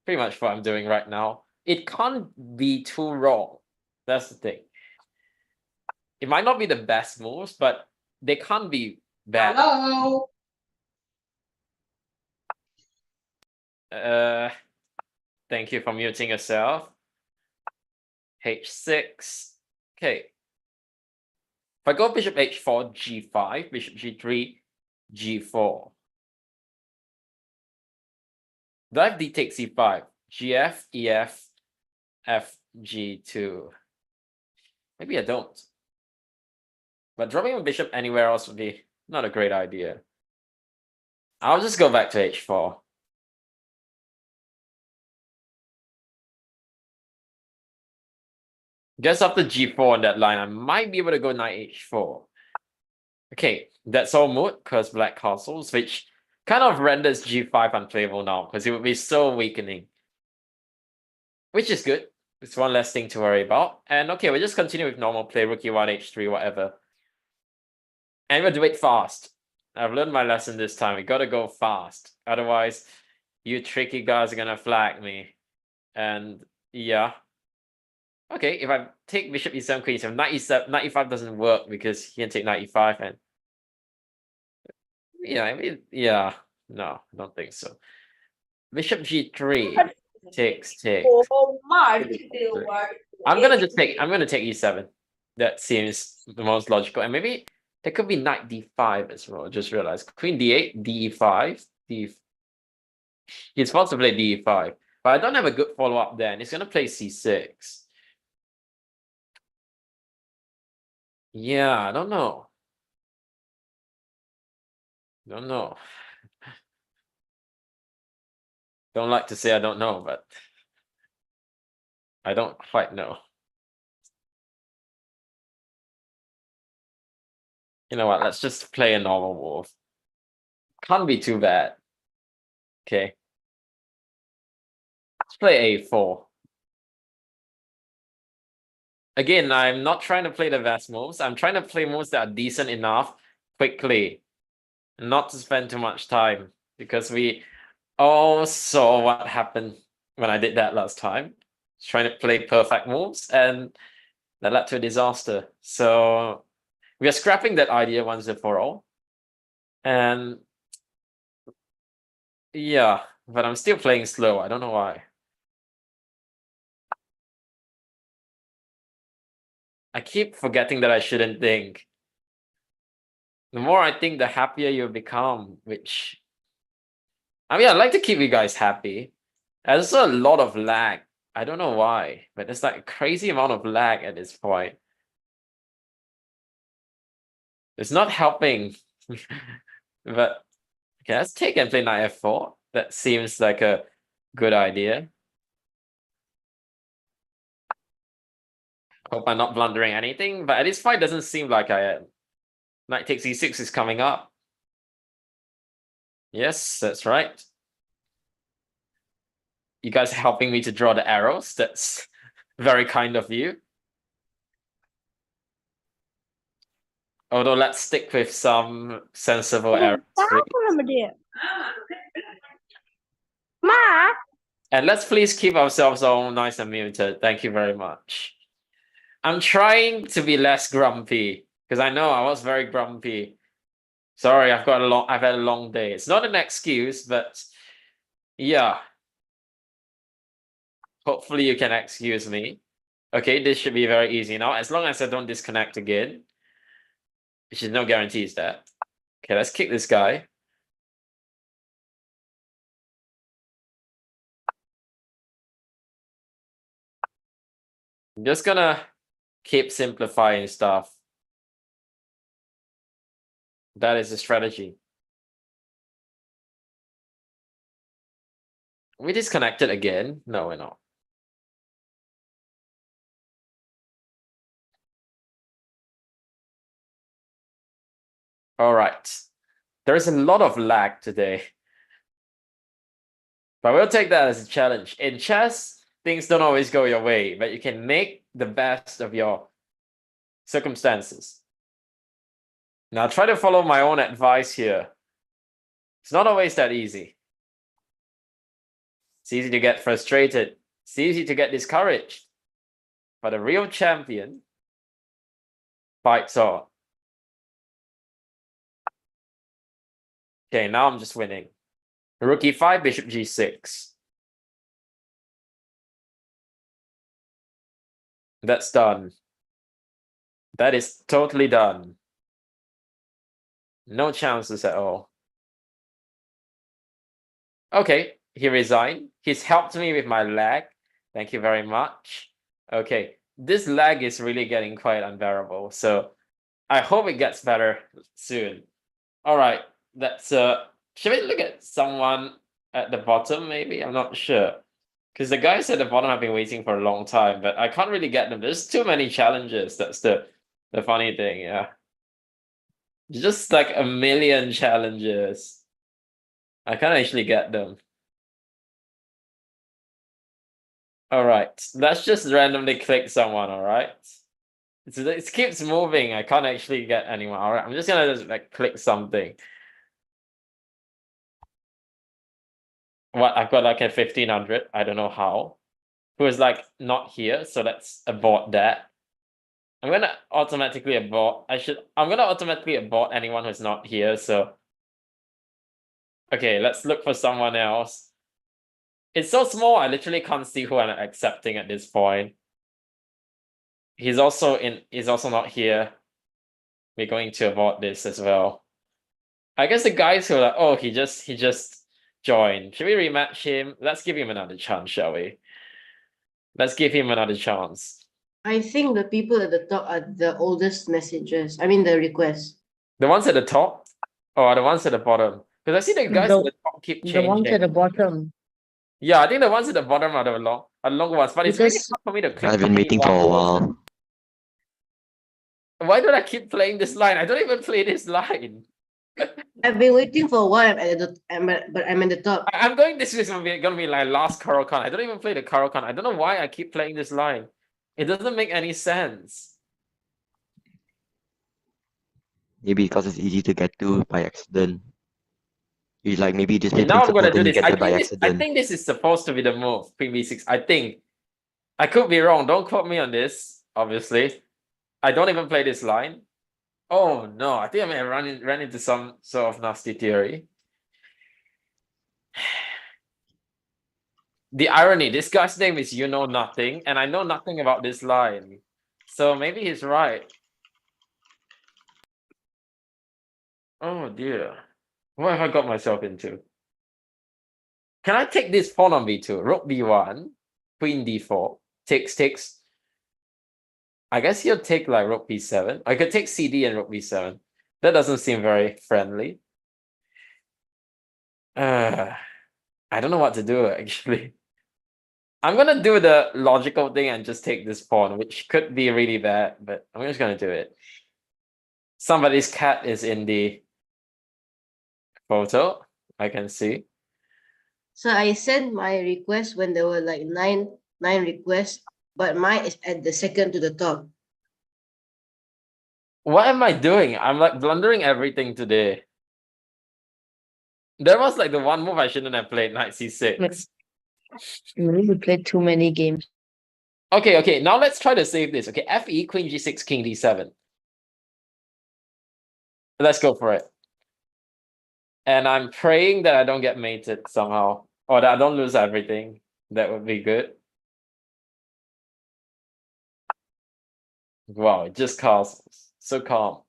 Pretty much what I'm doing right now. It can't be too wrong. That's the thing. It might not be the best moves, but they can't be bad. Hello. Thank you for muting yourself. H6. Okay. If I go bishop h4, g5, bishop g3, g4. Do I have d takes e5? gf, ef, f, g2. Maybe I don't. But dropping a bishop anywhere else would be not a great idea. I'll just go back to h4. Guess after g4 on that line, I might be able to go knight h4. Okay, that's all moot because black castles, which kind of renders g5 unplayable now because it would be so weakening. Which is good. It's one less thing to worry about. And okay, we'll just continue with normal play, rook e1, h3, whatever. And we'll do it fast. I've learned my lesson this time. We gotta go fast. Otherwise, you tricky guys are gonna flag me. And yeah. Okay, if I take bishop e7, queen e7, knight e7, knight e5 doesn't work because he can take knight e5 and yeah, I mean, yeah, no, I don't think so. Bishop g3 takes. I'm gonna take e7. That seems the most logical, and maybe there could be knight d5 as well. Just realized queen d8, d5, he's supposed to play d5, but I don't have a good follow up there, and he's gonna play c6. Yeah, I don't know. Don't know. Don't like to say I don't know, but I don't quite know. You know what? Let's just play a normal move. Can't be too bad. Okay. Let's play a4. Again, I'm not trying to play the best moves. I'm trying to play moves that are decent enough quickly. Not to spend too much time. Because we all saw what happened when I did that last time. Trying to play perfect moves and that led to a disaster. So we are scrapping that idea once and for all. And yeah, but I'm still playing slow. I don't know why. I keep forgetting that I shouldn't think. The more I think, the happier you become, which I mean, I'd like to keep you guys happy. There's a lot of lag. I don't know why, but there's like a crazy amount of lag at this point. It's not helping. But okay, let's take and play knight f4. That seems like a good idea. Hope I'm not blundering anything, but at this point, doesn't seem like I am. Knight takes e6 is coming up. Yes, that's right. You guys are helping me to draw the arrows. That's very kind of you. Although let's stick with some sensible arrows. And let's please keep ourselves all nice and muted. Thank you very much. I'm trying to be less grumpy because I know I was very grumpy. Sorry, I've had a long day. It's not an excuse, but yeah. Hopefully you can excuse me. Okay, this should be very easy now, as long as I don't disconnect again. Which is no guarantees that. Okay, let's kick this guy. I'm just gonna keep simplifying stuff. That is the strategy. We disconnected again? No, we're not. All right. There's a lot of lag today. But we'll take that as a challenge. In chess, things don't always go your way, but you can make the best of your circumstances. Now try to follow my own advice here. It's not always that easy. It's easy to get frustrated. It's easy to get discouraged. But a real champion fights on. Okay, now I'm just winning. Rook e5, bishop g6. That's done. That is totally done. No chances at all. Okay, he resigned. He's helped me with my lag. Thank you very much. Okay, this lag is really getting quite unbearable. So I hope it gets better soon. All right, let's should we look at someone at the bottom maybe? I'm not sure. Because the guys at the bottom have been waiting for a long time, but I can't really get them. There's too many challenges. That's the funny thing, yeah. Just like a million challenges. I can't actually get them. All right, let's just randomly click someone, all right? It keeps moving. I can't actually get anyone. All right, I'm just gonna like click something. What, I've got like a 1500. I don't know how. Who is like not here, so let's abort that. I'm gonna automatically abort. I'm gonna automatically abort anyone who's not here, so. Okay, let's look for someone else. It's so small, I literally can't see who I'm accepting at this point. He's also not here. We're going to abort this as well. I guess the guys who are like, oh, he just joined. Should we rematch him? Let's give him another chance, shall we? Let's give him another chance. I think the people at the top are the oldest messages. I mean the requests. The ones at the top? Or the ones at the bottom? Because I see the guys at the top keep changing. The ones at the bottom. Yeah, I think the ones at the bottom are the long ones, but it's really Because- hard for me to click. I've been waiting for a while. Why don't I keep playing this line? I don't even play this line. I've been waiting for a while, but I'm at the top. I'm going this is gonna be like last Karokan. I don't even play the Karokan. I don't know why I keep playing this line. It doesn't make any sense. Maybe because it's easy to get to by accident. You like maybe just Okay, play now I'm principle, gonna do then you this. get there by I accident. think this is supposed to be the move, Queen b6. I think. I could be wrong. Don't quote me on this, obviously. I don't even play this line. Oh no, I think I may have ran into some sort of nasty theory. The irony, this guy's name is You Know Nothing, and I know nothing about this line. So maybe he's right. Oh dear. What have I got myself into? Can I take this pawn on b2? Rook b1, queen d4, takes. I guess he'll take like rook b7. I could take cd and rook b7. That doesn't seem very friendly. I don't know what to do actually. I'm gonna do the logical thing and just take this pawn, which could be really bad, but I'm just gonna do it. Somebody's cat is in the photo, I can see. So I sent my request when there were like nine requests, but mine is at the second to the top. What am I doing? I'm like blundering everything today. There was like the one move I shouldn't have played, knight c6. You played too many games. Okay, now let's try to save this. Okay, fe, queen g6, king d7. Let's go for it. And I'm praying that I don't get mated somehow, or that I don't lose everything. That would be good. Wow, it just calls. So calm.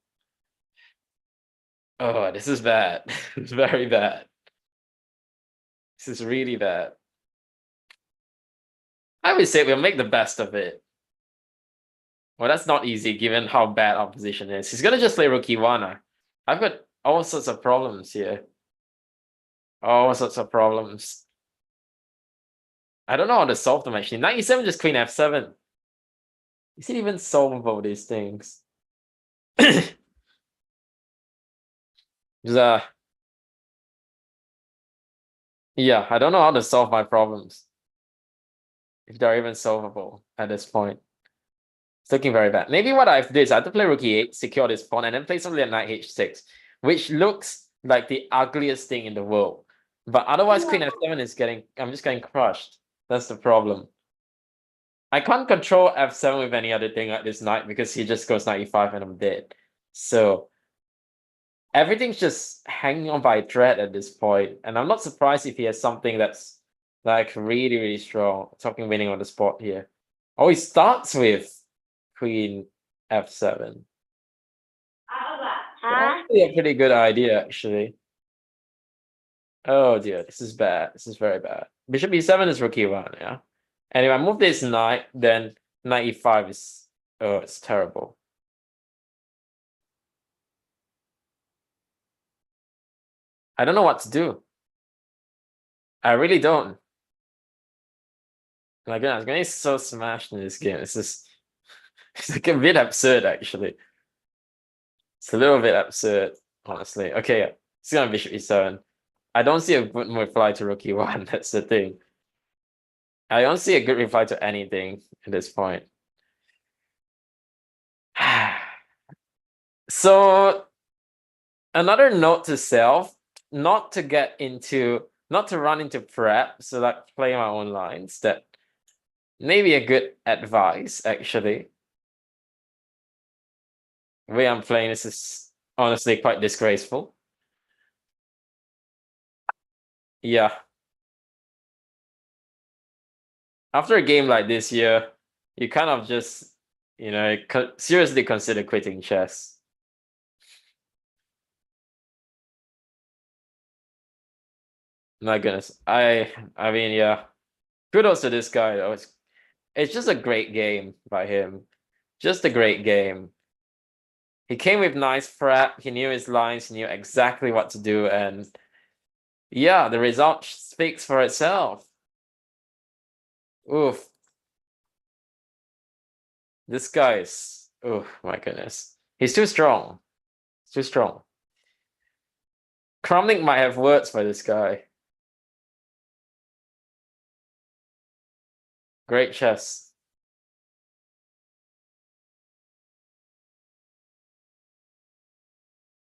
Oh, this is bad. It's very bad. This is really bad. I would say we'll make the best of it. Well, that's not easy given how bad our position is. He's gonna just play rook e1. I've got all sorts of problems here. All sorts of problems. I don't know how to solve them actually. Knight e7, just queen f7. Is it even solvable, these things? Yeah, I don't know how to solve my problems. If they're even solvable at this point. It's looking very bad. Maybe what I've did is I have to play rook e8, secure this pawn, and then play something like knight h6, which looks like the ugliest thing in the world. But otherwise, queen f7 is I'm just getting crushed. That's the problem. I can't control f7 with any other thing like this knight because he just goes knight e5 and I'm dead. So everything's just hanging on by a thread at this point, and I'm not surprised if he has something that's like really, really strong. Talking winning on the spot here. Oh, he starts with queen f7. Probably a pretty good idea, actually. Oh dear, this is bad. This is very bad. Bishop e7 is rook e1, yeah. And if I move this knight, then knight e5 is it's terrible. I don't know what to do. I really don't. My goodness, I'm getting so smashed in this game. It's just it's like a bit absurd, actually. It's a little bit absurd, honestly. Okay, yeah. It's gonna bishop e7. I don't see a good reply to rook e1. That's the thing. I don't see a good reply to anything at this point. So another note to self, not to run into prep, so like play my own lines. That may be a good advice, actually. The way I'm playing this is honestly quite disgraceful. Yeah. After a game like this, you kind of just, seriously consider quitting chess. My goodness. I mean, yeah. Kudos to this guy, though. It's just a great game by him. Just a great game. He came with nice prep. He knew his lines. He knew exactly what to do. And yeah, the result speaks for itself. Oof. This guy is... Oh, my goodness. He's too strong. He's too strong. Kramnik might have words for this guy. Great chess.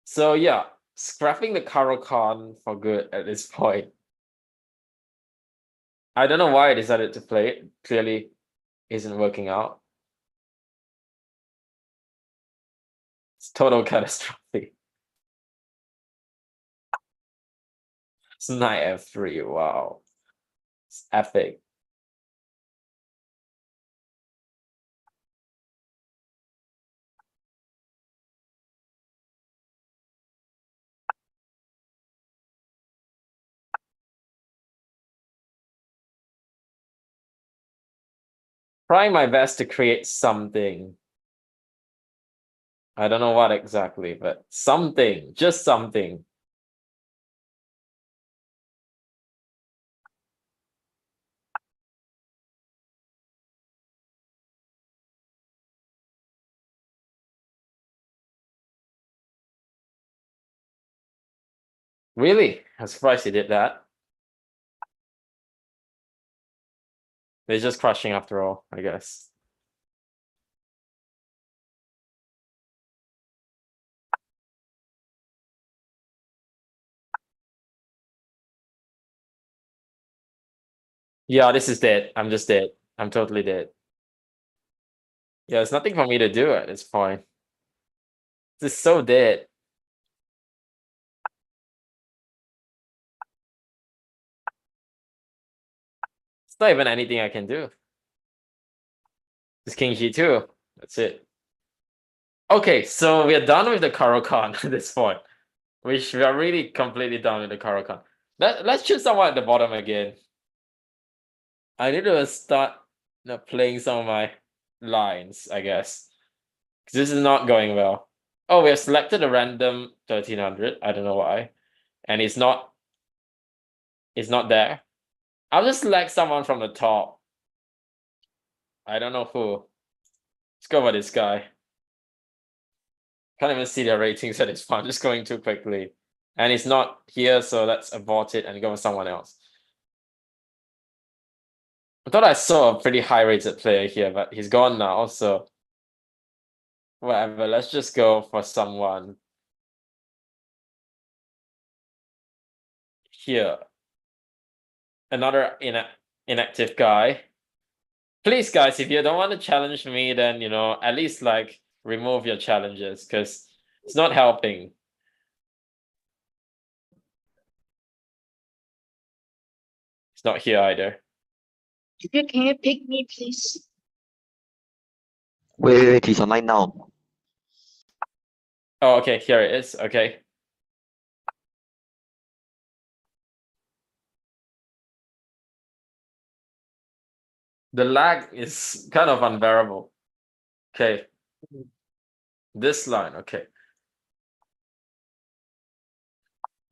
So yeah, scrapping the Caro-Kann for good at this point. I don't know why I decided to play it. Clearly isn't working out. It's total catastrophe. It's knight f3, wow. It's epic. Trying my best to create something. I don't know what exactly, but something, just something. Really? I'm surprised he did that. They're just crushing after all, I guess. Yeah, this is dead. I'm just dead. I'm totally dead. Yeah, there's nothing for me to do at this point. This is so dead. It's not even anything I can do. It's king g2. That's it. Okay, so we're done with the Caro-Kann at this point. We are really completely done with the Caro-Kann. Let's choose someone at the bottom again. I need to start playing some of my lines, I guess. This is not going well. Oh, we have selected a random 1300. I don't know why. And it's not there. I'll just select someone from the top. I don't know who. Let's go with this guy. Can't even see their ratings at this point. I'm just going too quickly. And it's not here, so let's abort it and go with someone else. I thought I saw a pretty high rated player here, but he's gone now, so Whatever, let's just go for someone here. Another inactive guy. Please, guys, if you don't want to challenge me, then, at least, like, remove your challenges, because it's not helping. It's not here either. Can you pick me, please? Wait, he's online now. Oh, okay, here it is. Okay. The lag is kind of unbearable. Okay. This line, okay.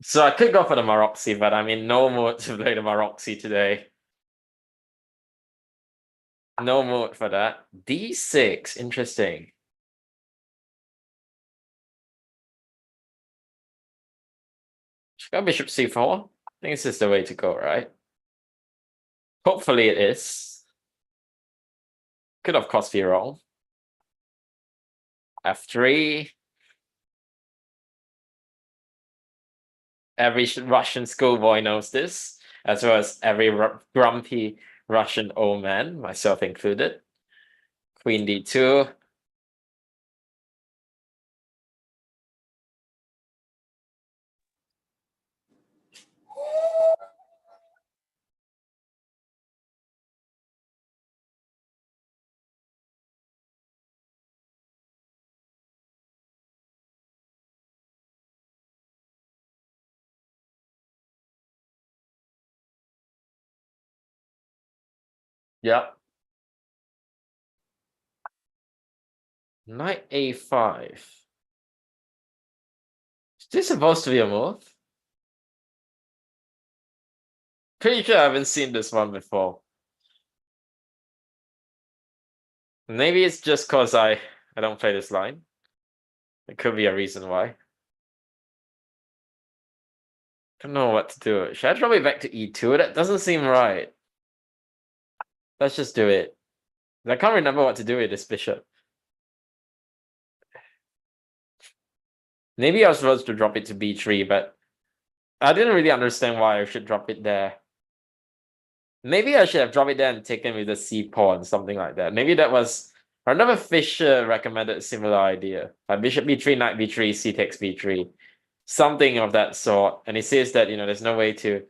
So I could go for the Maroxy, but I'm in no mood to play the Maroxy today. No mood for that. D6, interesting. Should go Bishop C4. I think this is the way to go, right? Hopefully it is. Could of course be wrong. F3. Every Russian schoolboy knows this, as well as every grumpy Russian old man, myself included. Queen D2. Yep. Knight A5. Is this supposed to be a move? Pretty sure I haven't seen this one before. Maybe it's just cause I don't play this line. It could be a reason why. Don't know what to do. Should I drop it back to E2? That doesn't seem right. Let's just do it. I can't remember what to do with this bishop. Maybe I was supposed to drop it to B3, but I didn't really understand why I should drop it there. Maybe I should have dropped it there and taken with the C pawn, something like that. Maybe that was another Fisher recommended a similar idea. Like bishop B3, knight B3, C takes B3. Something of that sort. And he says that, there's no way to...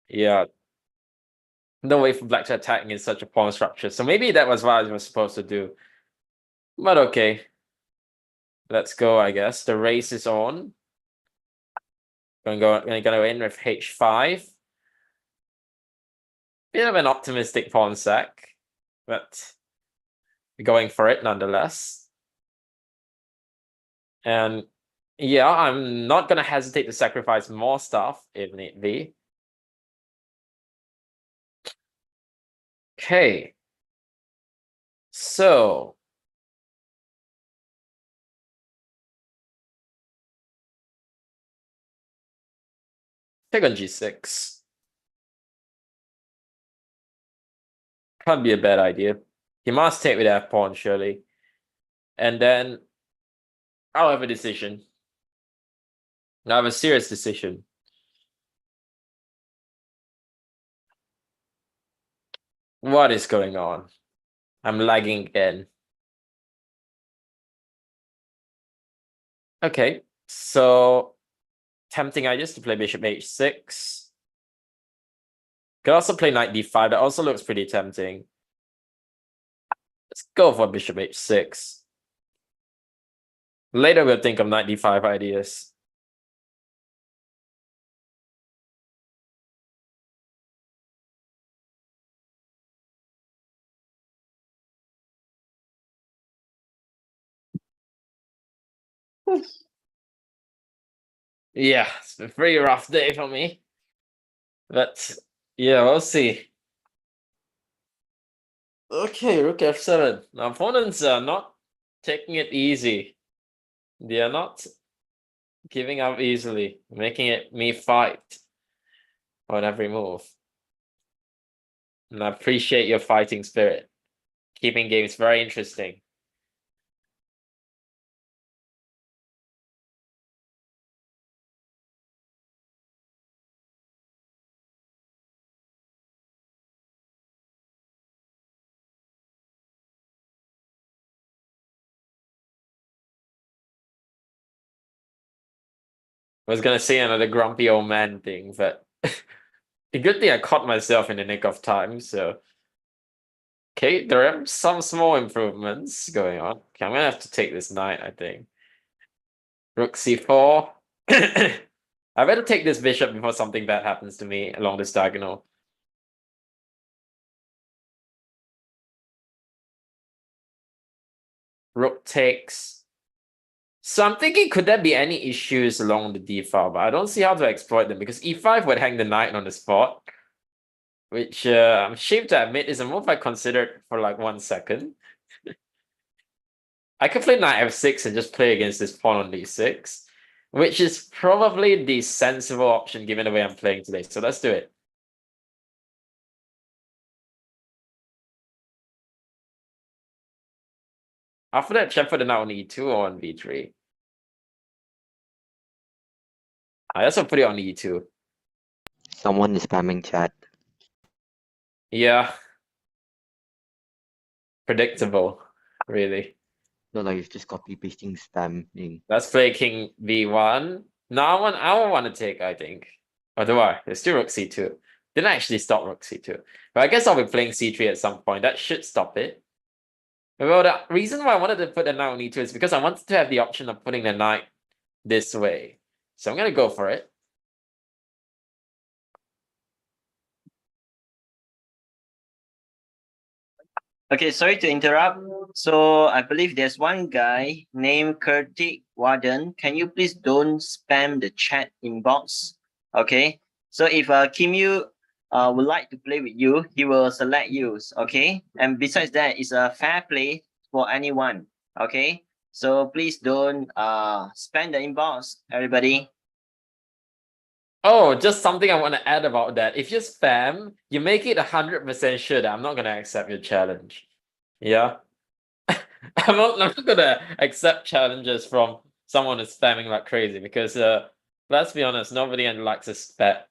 Yeah. No way for black to attack in such a pawn structure. So maybe that was what I was supposed to do. But okay. Let's go, I guess. The race is on. Gonna go in with H5. Bit of an optimistic pawn sack, but we're going for it nonetheless. And yeah, I'm not gonna hesitate to sacrifice more stuff if need be. Okay. So take on G6. Can't be a bad idea. He must take with F pawn, surely. And then I'll have a decision. I have a serious decision. What is going on? I'm lagging again. Okay, so tempting ideas to play bishop h6. Could also play knight d5. That also looks pretty tempting. Let's go for bishop h6. Later we'll think of knight d5 ideas. Yeah, it's been a pretty rough day for me. But yeah, we'll see. Okay, rook f7. Now, opponents are not taking it easy. They are not giving up easily, making it me fight on every move. And I appreciate your fighting spirit, keeping games very interesting. was gonna say another grumpy old man thing, but the good thing I caught myself in the nick of time, so. Okay, there are some small improvements going on. Okay, I'm gonna have to take this knight, I think. Rook c4. I better take this bishop before something bad happens to me along this diagonal. Rook takes. So I'm thinking, could there be any issues along the d file? But I don't see how to exploit them because e5 would hang the knight on the spot. Which I'm ashamed to admit is a move I considered for like 1 second. I could play knight f6 and just play against this pawn on d6. Which is probably the sensible option given the way I'm playing today. So let's do it. After that, check for the knight on e2 or on v3. I also put it on e2. Someone is spamming chat. Yeah. Predictable, really. So like it's just copy pasting spamming. Let's play king v1. No, I want to take, I think. Or do I? There's still rook c2. Didn't actually stop rook c2. But I guess I'll be playing c3 at some point. That should stop it. Well, the reason why I wanted to put the knight on e2 is because I wanted to have the option of putting the knight this way. So I'm going to go for it. Okay, sorry to interrupt. So I believe there's one guy named Kurtik Warden. Can you please don't spam the chat inbox? Okay. So if Kim Yu would like to play with you, he will select you. Okay. And besides that, it's a fair play for anyone. Okay. So please don't spam the inbox, everybody. Oh, just something I want to add about that. If you spam, you make it 100% sure that I'm not going to accept your challenge. Yeah. I'm not going to accept challenges from someone who's spamming like crazy because let's be honest, nobody likes a spammer.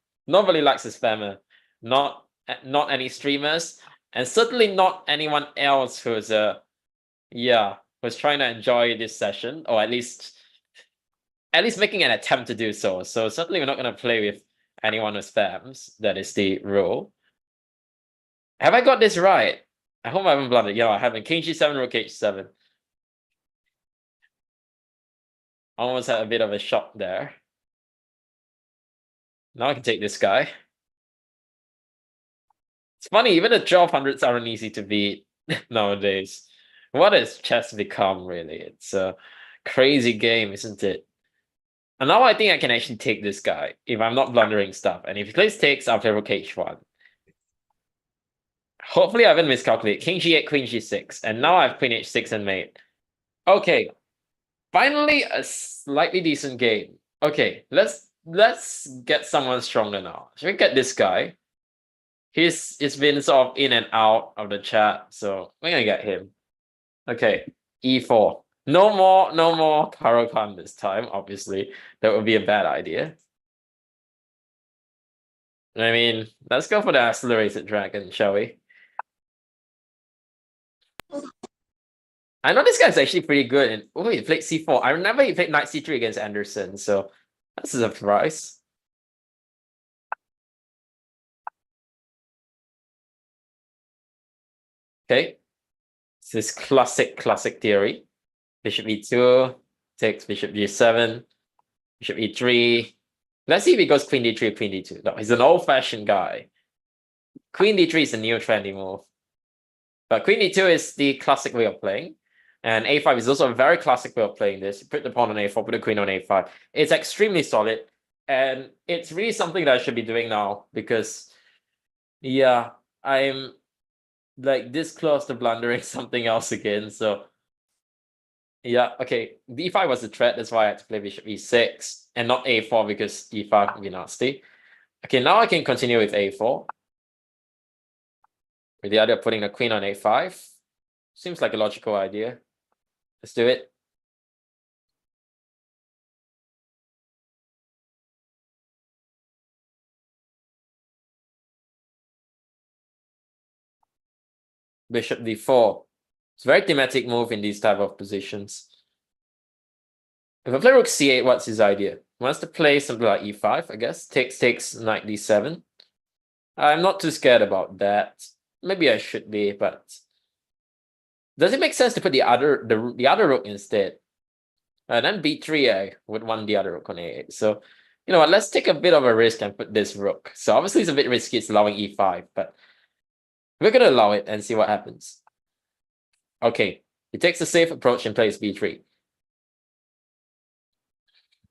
Not any streamers, and certainly not anyone else who's who's trying to enjoy this session, or at least making an attempt to do so. So certainly we're not going to play with anyone who spams. That is the rule. Have I got this right? I hope I haven't blundered. Yeah, I haven't. King g7, rook h7. Almost had a bit of a shock there. Now I can take this guy. It's funny, even the 1200s aren't easy to beat nowadays. What has chess become, really? It's a crazy game, isn't it? And now I think I can actually take this guy if I'm not blundering stuff. And if he plays takes, I'll play rook h1. Hopefully I haven't miscalculated. King g8, queen g6. And now I have queen h6 and mate. Okay. Finally, a slightly decent game. Okay, let's get someone stronger now. Should we get this guy? It's been sort of in and out of the chat, so we're gonna get him. Okay, e4. No more Caro-Kann this time, obviously. That would be a bad idea. I mean, let's go for the accelerated dragon, shall we? I know this guy's actually pretty good. And oh, he played c4. I remember he played knight c3 against Anderson, so that's a surprise. Okay, this is classic theory. Bishop e2 takes bishop g7, bishop e3. Let's see if he goes queen d3 or queen d2. No, he's an old-fashioned guy. Queen d3 is a new trendy move. But queen d2 is the classic way of playing. And a5 is also a very classic way of playing this. Put the pawn on a4, put the queen on a5. It's extremely solid. And it's really something that I should be doing now. Because, yeah, I'm like this close to blundering something else again. So, yeah, okay. d5 was the threat. That's why I had to play bishop e6. And not a4 because e5 would be nasty. Okay, now I can continue with a4. With the idea of putting the queen on a5. Seems like a logical idea. Let's do it. Bishop d4. It's a very thematic move in these type of positions. If I play rook c8, what's his idea? Wants to play something like e5, I guess. Takes knight d7. I'm not too scared about that. Maybe I should be, but does it make sense to put the other rook instead? And then b3, I would want the other rook on a8. So, you know what? Let's take a bit of a risk and put this rook. So obviously it's a bit risky. It's allowing e5, but we're gonna allow it and see what happens. Okay, he takes a safe approach and plays b3.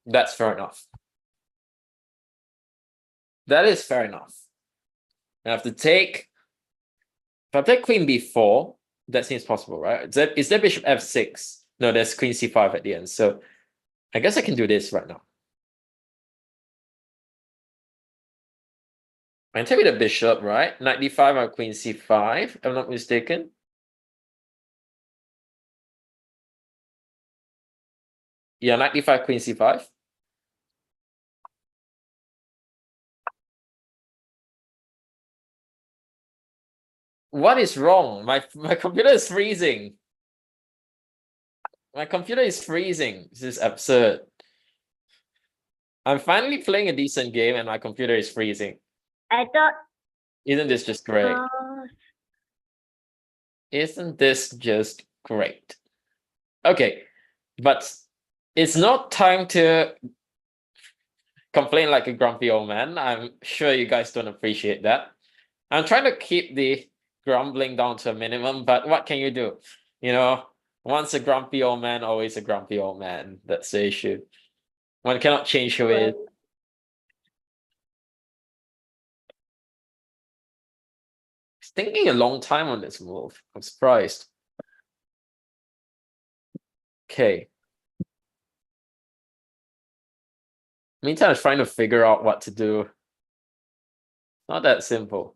That's fair enough. That is fair enough. I have to take. If I play queen b4, that seems possible, right? Is there bishop f6? No, there's queen c5 at the end. So I guess I can do this right now. I can take with the bishop, right? Knight d5 or queen c5, if I'm not mistaken. Yeah, knight d5, queen c5. What is wrong? My computer is freezing. My computer is freezing. This is absurd. I'm finally playing a decent game and my computer is freezing. I thought. Isn't this just great? Isn't this just great? Okay, but it's not time to complain like a grumpy old man. I'm sure you guys don't appreciate that. I'm trying to keep the grumbling down to a minimum, but what can you do? You know, once a grumpy old man, always a grumpy old man. That's the issue. One cannot change who he is. He's thinking a long time on this move. I'm surprised. Okay. Meantime, I'm trying to figure out what to do. Not that simple.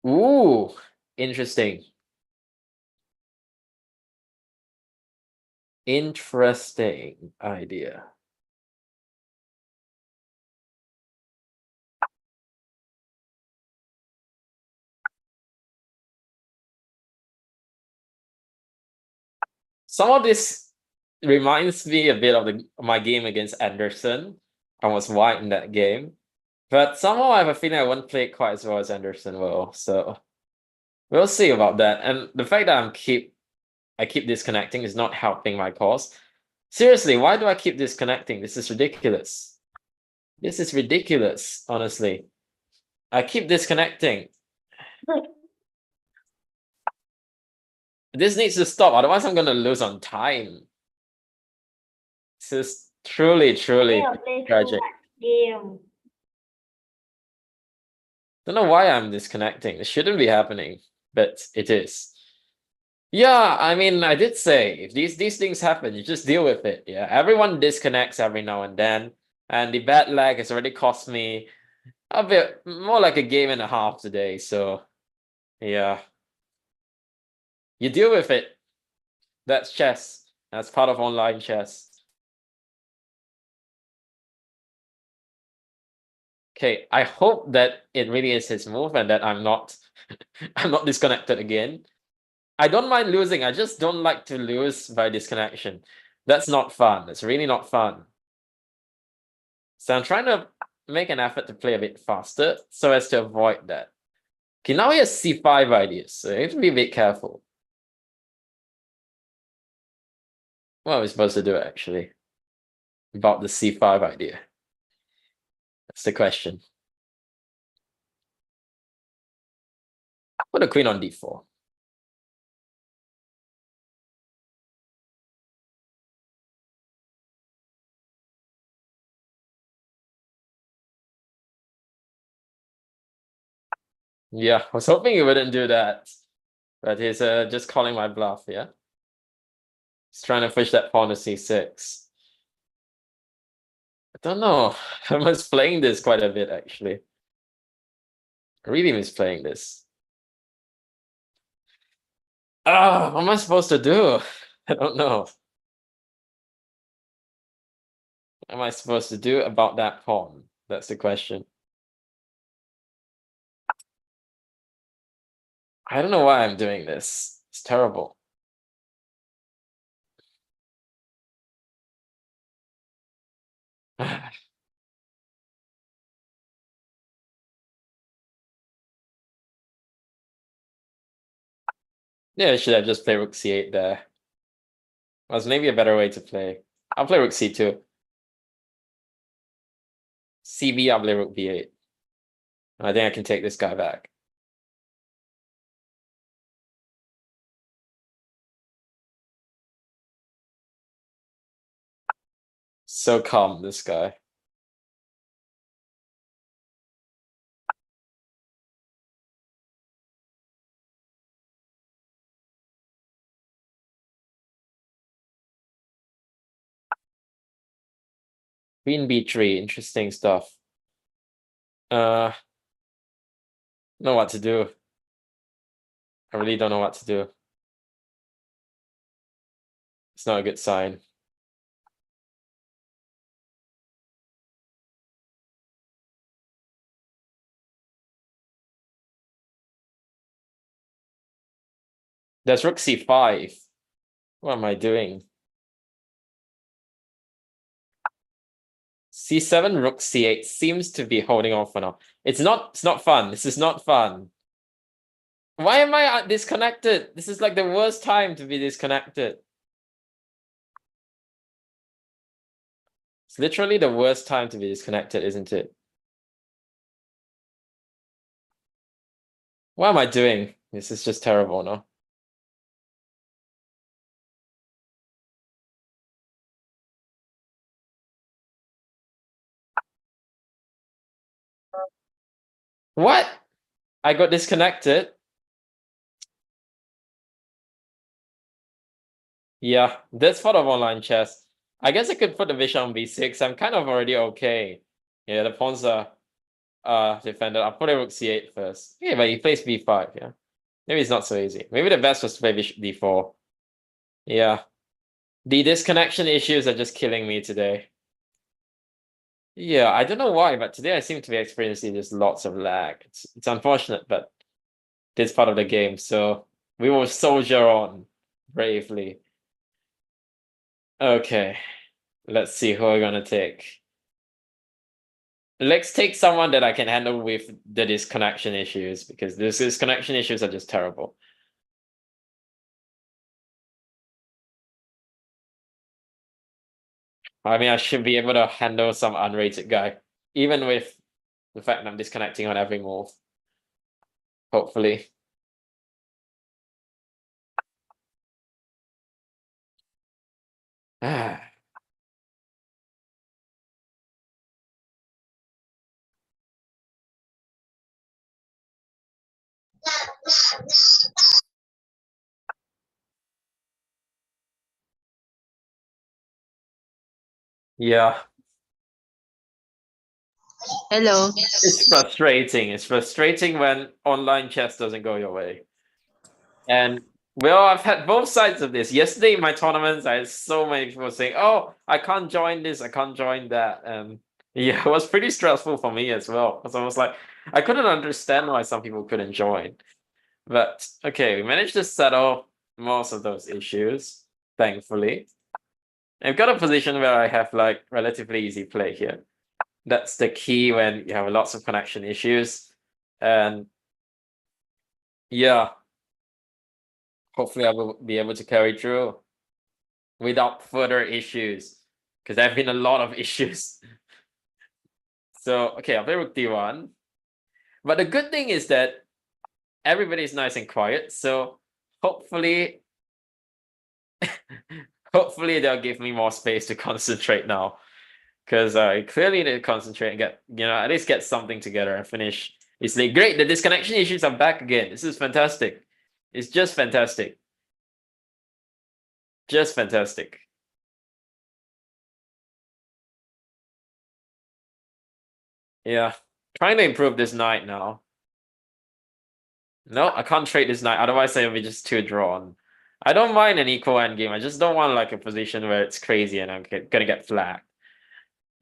Ooh, interesting. Interesting idea. Some of this reminds me a bit of my game against Anderson. I was white in that game. But somehow I have a feeling I won't play it quite as well as Anderson will. So we'll see about that. And the fact that I keep disconnecting is not helping my cause. Seriously, why do I keep disconnecting? This is ridiculous. This is ridiculous, honestly. I keep disconnecting. This needs to stop, otherwise I'm gonna lose on time. This is truly tragic. Don't know why I'm disconnecting. It shouldn't be happening, but it is. Yeah, I mean, I did say if these things happen, you just deal with it. Yeah, everyone disconnects every now and then, and the bad lag has already cost me a bit more like a game and a half today. So, yeah, you deal with it. That's chess. That's part of online chess. Okay, I hope that it really is his move and that I'm not I'm not disconnected again. I don't mind losing, I just don't like to lose by disconnection. That's not fun. It's really not fun. So I'm trying to make an effort to play a bit faster so as to avoid that. Okay, now he has c5 ideas, so you have to be a bit careful. What are we supposed to do actually about the c5 idea? That's the question. Put a queen on d4. Yeah, I was hoping he wouldn't do that. But he's just calling my bluff, yeah? He's trying to push that pawn to c6. I don't know. I was playing this quite a bit, actually. I really miss playing this. Ah, what am I supposed to do? I don't know. What am I supposed to do about that pawn? That's the question. I don't know why I'm doing this. It's terrible. Yeah, I should have just played rook c8 there. Was maybe a better way to play. I'll play rook c2. cb, I'll play rook b8. I think I can take this guy back. So calm, this guy. Queen b3, interesting stuff. Know what to do. I really don't know what to do. It's not a good sign. There's rook c5. What am I doing? c7, rook c8 seems to be holding on for now. It's not fun. This is not fun. Why am I disconnected? This is like the worst time to be disconnected. It's literally the worst time to be disconnected, isn't it? What am I doing? This is just terrible, no? What? I got disconnected. Yeah, that's part of online chess. I guess I could put the bishop on b6. I'm kind of already okay. Yeah, the pawns are defended. I'll put a rook c8 first. Yeah, but he plays b5, yeah. Maybe it's not so easy. Maybe the best was to play bishop d4. Yeah. The disconnection issues are just killing me today. Yeah, I don't know why, but today I seem to be experiencing just lots of lag. It's unfortunate, but it's part of the game. So we will soldier on bravely. Okay, let's see who we're gonna take. Let's take someone that I can handle with the disconnection issues, because these disconnection issues are just terrible. I mean, I should be able to handle some unrated guy, even with the fact that I'm disconnecting on every move. Hopefully. Ah. Yeah. Hello. It's frustrating. It's frustrating when online chess doesn't go your way. And well, I've had both sides of this. Yesterday in my tournaments, I had so many people saying, "Oh, I can't join this, I can't join that." And yeah, it was pretty stressful for me as well. Because I was like, I couldn't understand why some people couldn't join. But okay, we managed to settle most of those issues, thankfully. I've got a position where I have like relatively easy play here. That's the key when you have lots of connection issues. And yeah, hopefully I will be able to carry through without further issues, because there have been a lot of issues. So, okay, I'll play rook d1. But the good thing is that everybody's nice and quiet. So hopefully, hopefully they'll give me more space to concentrate now. Because I clearly need to concentrate and get, at least get something together and finish. It's like, great, the disconnection issues are back again. This is fantastic. It's just fantastic. Just fantastic. Yeah. Trying to improve this knight now. No, I can't trade this knight, otherwise I'll be just too drawn. I don't mind an equal endgame. I just don't want like a position where it's crazy and I'm gonna get flagged.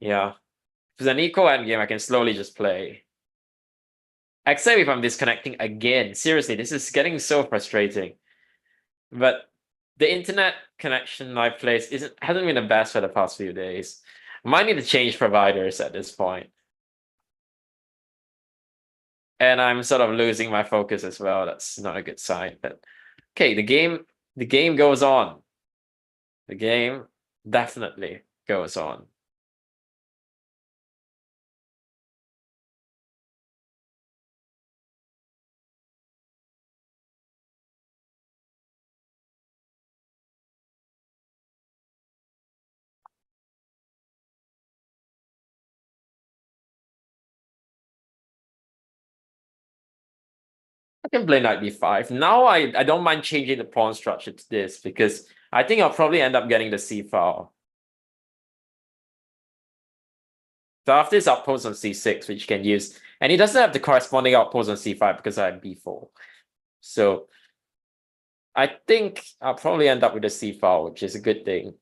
Yeah. If it's an equal endgame, I can slowly just play. Except if I'm disconnecting again. Seriously, this is getting so frustrating. But the internet connection my place hasn't been the best for the past few days. Might need to change providers at this point. And I'm sort of losing my focus as well. That's not a good sign. But Okay, the game goes on. The game definitely goes on. I can play knight b5. Now I don't mind changing the pawn structure to this because I think I'll probably end up getting the c file. So after this outpost on c6, which you can use, and he doesn't have the corresponding outpost on c5 because I have b4. So I think I'll probably end up with a c file, which is a good thing.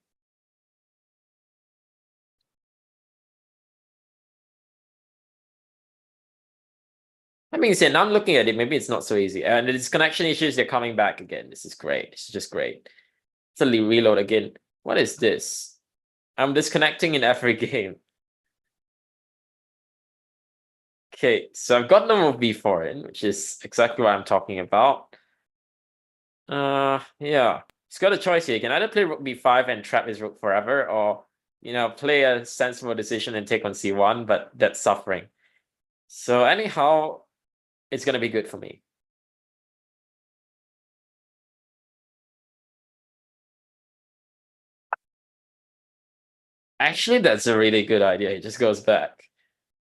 That being said, now I'm looking at it, maybe it's not so easy. And the disconnection issues, they're coming back again. This is great. This is just great. It's a reload again. What is this? I'm disconnecting in every game. Okay, so I've got the move b4 in, which is exactly what I'm talking about. Yeah. He's got a choice here. He can either play rook b5 and trap his rook forever, or, you know, play a sensible decision and take on c1, but that's suffering. So anyhow, it's going to be good for me. Actually, that's a really good idea. He just goes back.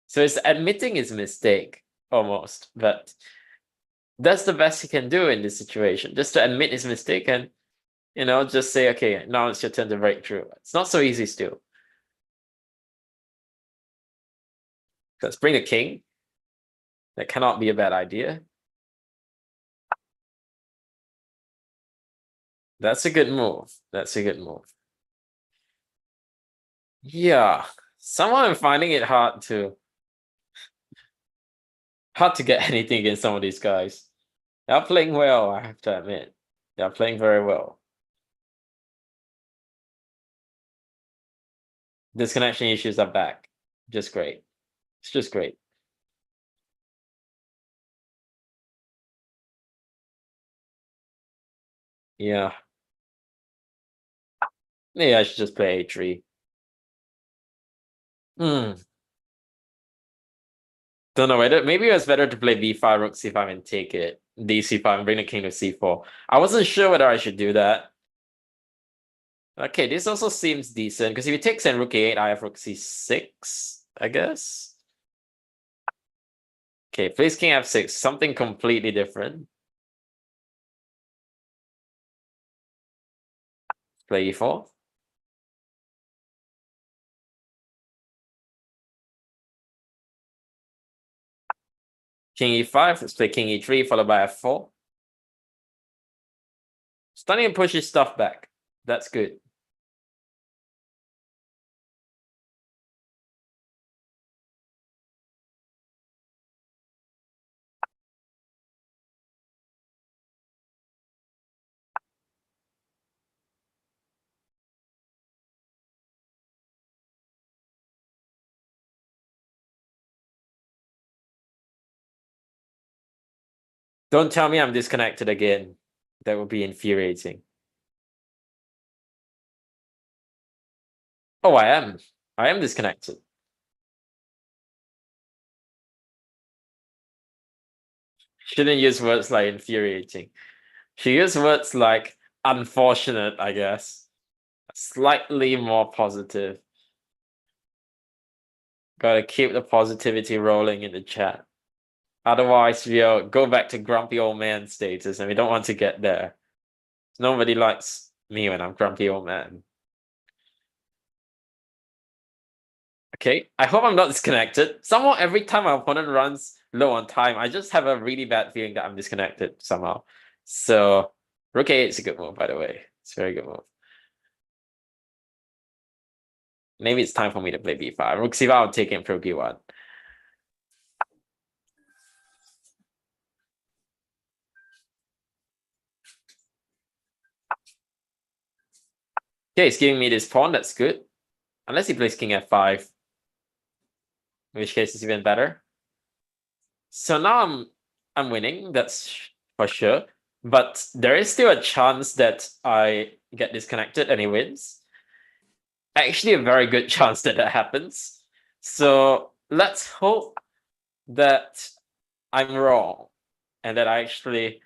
So it's admitting his mistake, almost. But that's the best he can do in this situation. Just to admit his mistake and, you know, just say, okay, now it's your turn to break through. It's not so easy still. Let's bring the king. That cannot be a bad idea. That's a good move. That's a good move. Yeah. Somehow I'm finding it hard to get anything against some of these guys. They're playing well, I have to admit. They're playing very well. Disconnection issues are back. Just great. It's just great. Yeah. Maybe I should just play a3. Don't know whether maybe it's better to play b5, rook c5 and take it. d5 and bring the king to c4. I wasn't sure whether I should do that. Okay, this also seems decent because if he takes and rook a8, I have rook c6, I guess. Okay, plays king f6, something completely different. Play e4. King e5, let's play king e3, followed by f4. Starting to push his stuff back. That's good. Don't tell me I'm disconnected again. That would be infuriating. Oh, I am. I am disconnected. Shouldn't use words like infuriating. She used words like unfortunate, I guess. Slightly more positive. Gotta keep the positivity rolling in the chat. Otherwise, we'll go back to grumpy old man status, and we don't want to get there. Nobody likes me when I'm grumpy old man. Okay, I hope I'm not disconnected. Somehow, every time my opponent runs low on time, I just have a really bad feeling that I'm disconnected somehow. So, rook a8 is a good move, by the way. It's a very good move. Maybe it's time for me to play b5. Rook c5, I'll take him for b1. Okay, he's giving me this pawn, that's good. Unless he plays king f5. In which case it's even better. So now I'm winning, that's for sure. but there is still a chance that I get disconnected and he wins. Actually, a very good chance that happens. So let's hope that I'm wrong and that I actually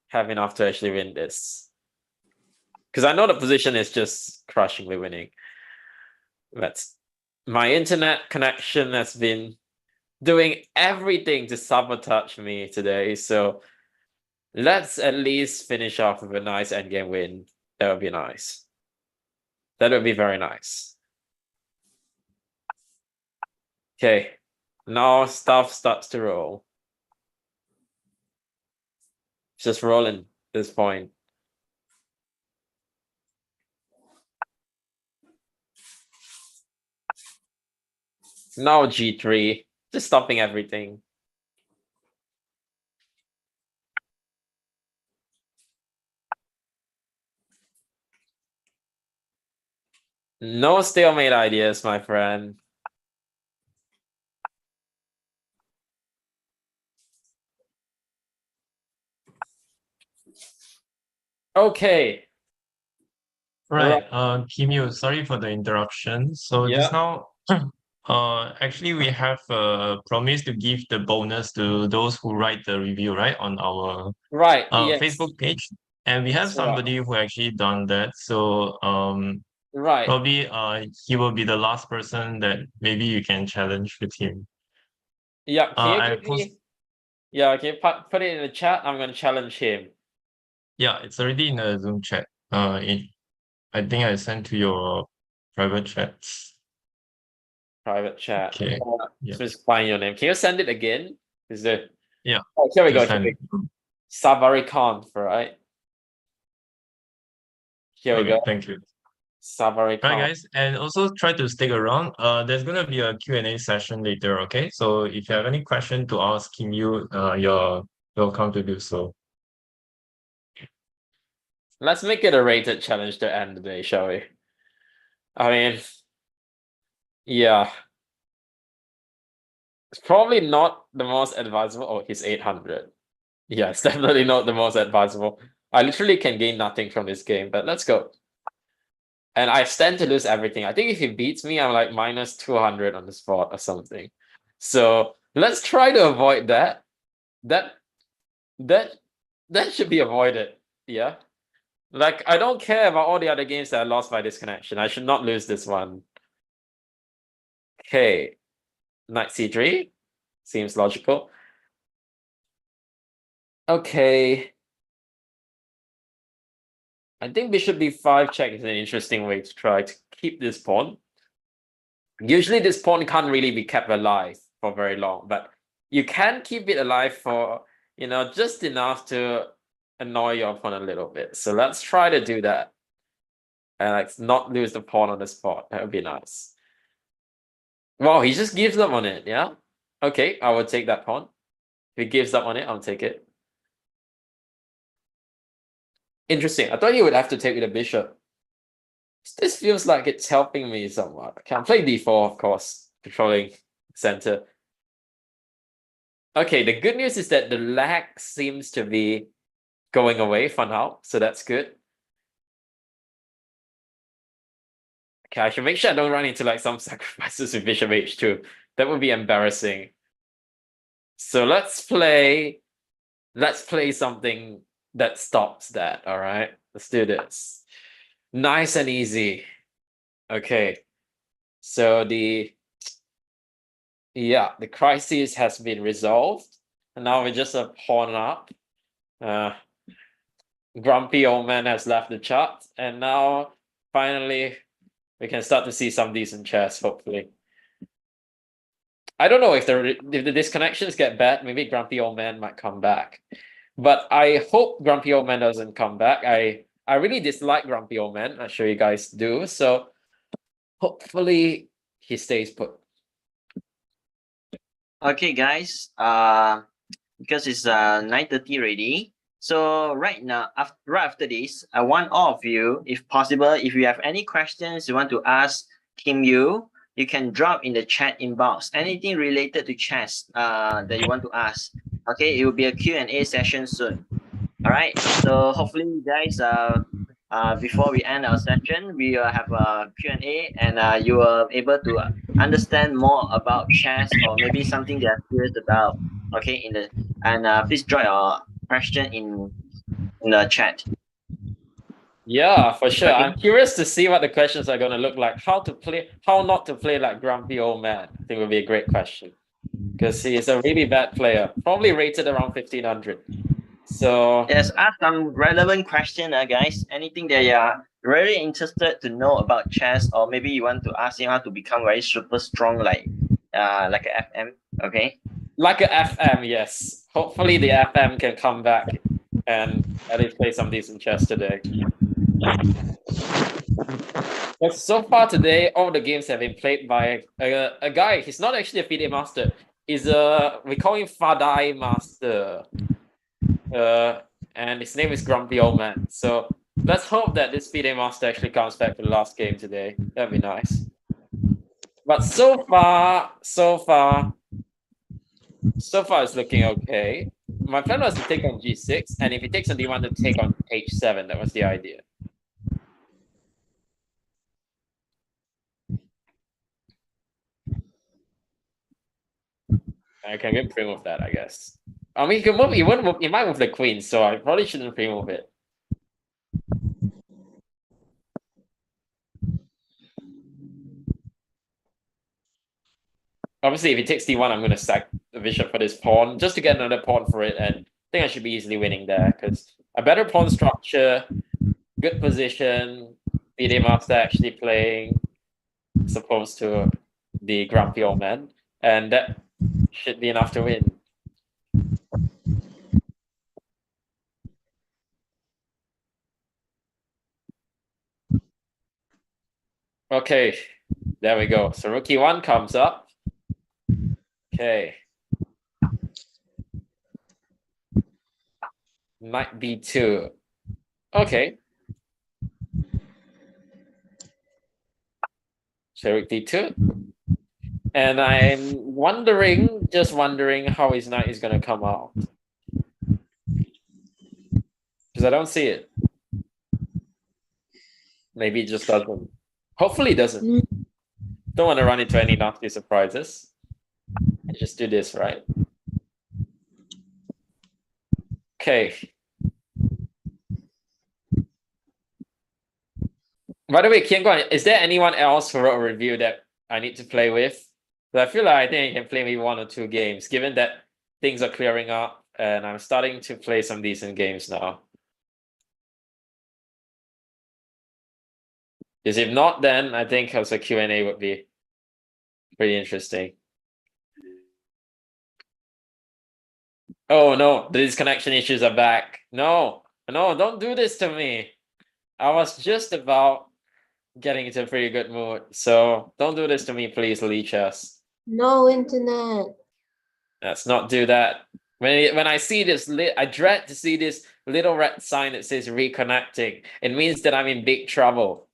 have enough to actually win this. Because I know the position is just crushingly winning. But my internet connection has been doing everything to sabotage me today. So let's at least finish off with a nice endgame win. That would be nice. That would be very nice. Okay, now stuff starts to roll. Just rolling at this point. Now G3, just stopping everything. No stalemate ideas, my friend. Okay. Right. Kim Yu, sorry for the interruption. So just now, actually we have promised to give the bonus to those who write the review, right, on our yes. Facebook page. And we have That's right. somebody who actually done that. So Right. probably he will be the last person that maybe you can challenge with him. Yeah, I can you put it in the chat? I'm gonna challenge him. Yeah, it's already in the Zoom chat. I think I sent to your private chats. Private chat. Okay. Yeah. Just find your name. Can you send it again? Is it? Yeah. Oh, here we go. Just send. Savarikant, right? Here we Okay, go. thank you. Savarikant. Right, guys, and also try to stick around. There's gonna be a Q&A session later, okay? So if you have any question to ask Kim Yu, you're welcome to do so. Let's make it a rated challenge to end the day, shall we? I mean, yeah. It's probably not the most advisable. Oh, he's 800. Yeah, it's definitely not the most advisable. I literally can gain nothing from this game, but let's go. And I stand to lose everything. I think if he beats me, I'm like minus 200 on the spot or something. So let's try to avoid that. That should be avoided. Yeah. Like, I don't care about all the other games that I lost by disconnection. I should not lose this one. Okay. Knight c3. Seems logical. Okay. I think bishop b5 check is an interesting way to try to keep this pawn. Usually this pawn can't really be kept alive for very long, but you can keep it alive for, you know, just enough to annoy your opponent a little bit. So let's try to do that. And like not lose the pawn on the spot. That would be nice. Wow, he just gives up on it, yeah? Okay, I will take that pawn. If he gives up on it, I'll take it. Interesting. I thought he would have to take with a bishop. This feels like it's helping me somewhat. Okay, I'll play d4, of course, controlling center. Okay, the good news is that the lag seems to be going away for now, so that's good. Okay, I should make sure I don't run into like some sacrifices with bishop h2. That would be embarrassing. So let's play something that stops that, all right? Let's do this. Nice and easy. Okay. So the crisis has been resolved. And now we're just a pawn up. Grumpy old man has left the chat. And now finally we can start to see some decent chess, hopefully. I don't know if the disconnections get bad, maybe Grumpy old man might come back. But I hope Grumpy old man doesn't come back. I really dislike Grumpy old man. I'm sure you guys do. So hopefully he stays put. Okay, guys. Because it's 9:30 already. So right now, right after this, I want all of you, if possible, if you have any questions you want to ask Kim Yu, you can drop in the chat inbox. Anything related to chess that you want to ask. Okay, it will be a Q&A session soon. All right. So hopefully, you guys, before we end our session, we will have a Q&A, and you will able to understand more about chess or maybe something they are curious about. Okay, please drop your question in the chat. Yeah, for sure. Okay. I'm curious to see what the questions are going to look like. How not to play like grumpy old man. I think would be a great question. Because he is a really bad player. Probably rated around 1500. So Yes, ask some relevant question, guys. Anything that you are really interested to know about chess, or maybe you want to ask him how to become very super strong, like a FM. Okay. like a FM, yes. Hopefully the FM can come back and at least play some decent chess today. But so far today, all the games have been played by a guy. He's not actually a FIDE master. He's we call him Fadai master. And his name is Grumpy Old Man. So let's hope that this FIDE master actually comes back for the last game today. That'd be nice. But so far it's looking okay. My plan was to take on G6, and if he takes on D1 to take on H7. That was the idea. I can get pre-move that, I guess. I mean, he might move the queen, so I probably shouldn't pre-move it. Obviously, if he takes D1, I'm going to sack the bishop for this pawn, just to get another pawn for it, and I think I should be easily winning there, because a better pawn structure, good position, FIDE master actually playing, as opposed to the grumpy old man, and that should be enough to win. Okay, there we go. So rookie 1 comes up. Okay. Knight B2. Okay. So rook D2. And I'm just wondering how his knight is going to come out. Because I don't see it. Maybe it just doesn't. Hopefully it doesn't. Don't want to run into any nasty surprises. I just do this, right? Okay. By the way, Kian, is there anyone else who wrote a review that I need to play with? But I feel like I think I can play maybe 1 or 2 games, given that things are clearing up and I'm starting to play some decent games now. Because if not, then I think also Q&A would be pretty interesting. Oh no, the disconnection issues are back. No, don't do this to me. I was just about getting into a pretty good mood. So don't do this to me, please, Lichess. No internet. Let's not do that. When I see this, I dread to see this little red sign that says reconnecting. It means that I'm in big trouble.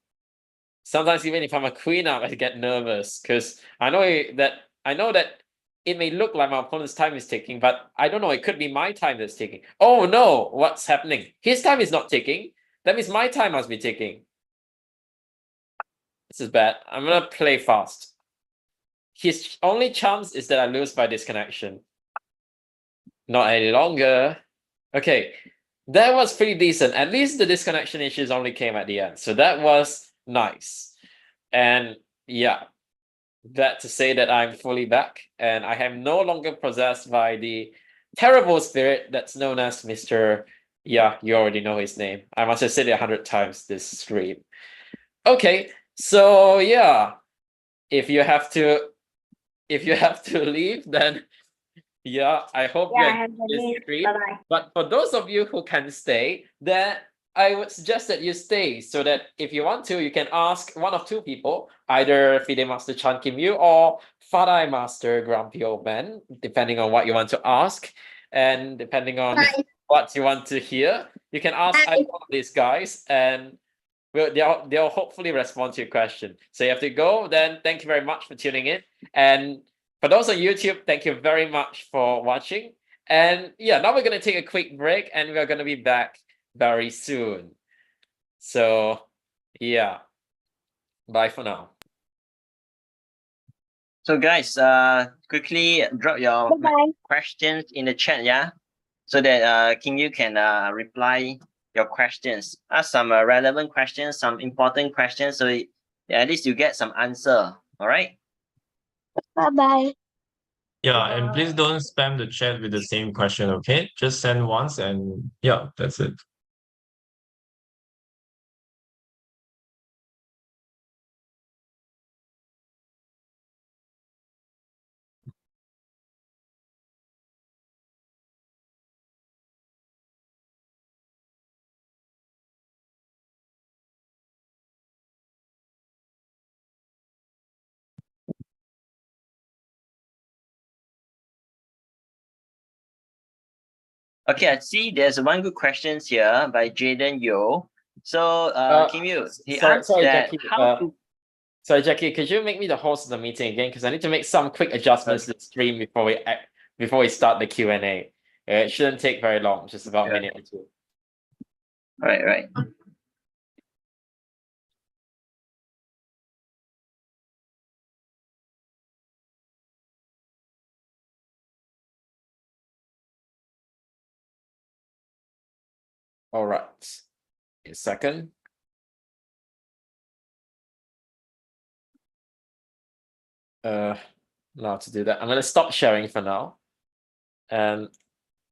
Sometimes even if I'm a queen up, I get nervous because I know that it may look like my opponent's time is ticking, but I don't know. It could be my time that's ticking. Oh no, what's happening? His time is not ticking. That means my time must be ticking. This is bad. I'm gonna play fast. His only chance is that I lose by disconnection. Not any longer. Okay, that was pretty decent. At least the disconnection issues only came at the end. So that was nice. And yeah, glad to say that I'm fully back and I am no longer possessed by the terrible spirit that's known as Mr. Yeah, you already know his name. I must have said it 100 times this stream. Okay, so yeah, if you have to leave, then yeah, I hope you enjoyed this stream. Bye-bye. But for those of you who can stay, then I would suggest that you stay so that if you want to, you can ask 1 of 2 people, either FIDE Master Chan Kim Yu or Fadai Master Grumpy Old Man, depending on what you want to ask and depending on what you want to hear. You can ask either one of these guys and they'll hopefully respond to your question. So you have to go. Then thank you very much for tuning in. And for those on YouTube, thank you very much for watching. And yeah, now we're gonna take a quick break and we're gonna be back very soon. So yeah, bye for now. So guys, quickly drop your Bye-bye. questions in the chat, yeah, so that King Yu can reply your questions. Ask some relevant questions, some important questions, so at least you get some answer. All right. Bye-bye. Yeah, and please don't spam the chat with the same question, okay? Just send once and yeah, that's it. Okay, I see there's one good question here by Jaden Yo. So Kim Yu, he Sorry, asked sorry, that Jackie. how to Sorry, Jackie, could you make me the host of the meeting again? Because I need to make some quick adjustments to the stream before we start the Q&A. It shouldn't take very long, just about a minute or two. right. All right. A second. Now to do that, I'm gonna stop sharing for now. And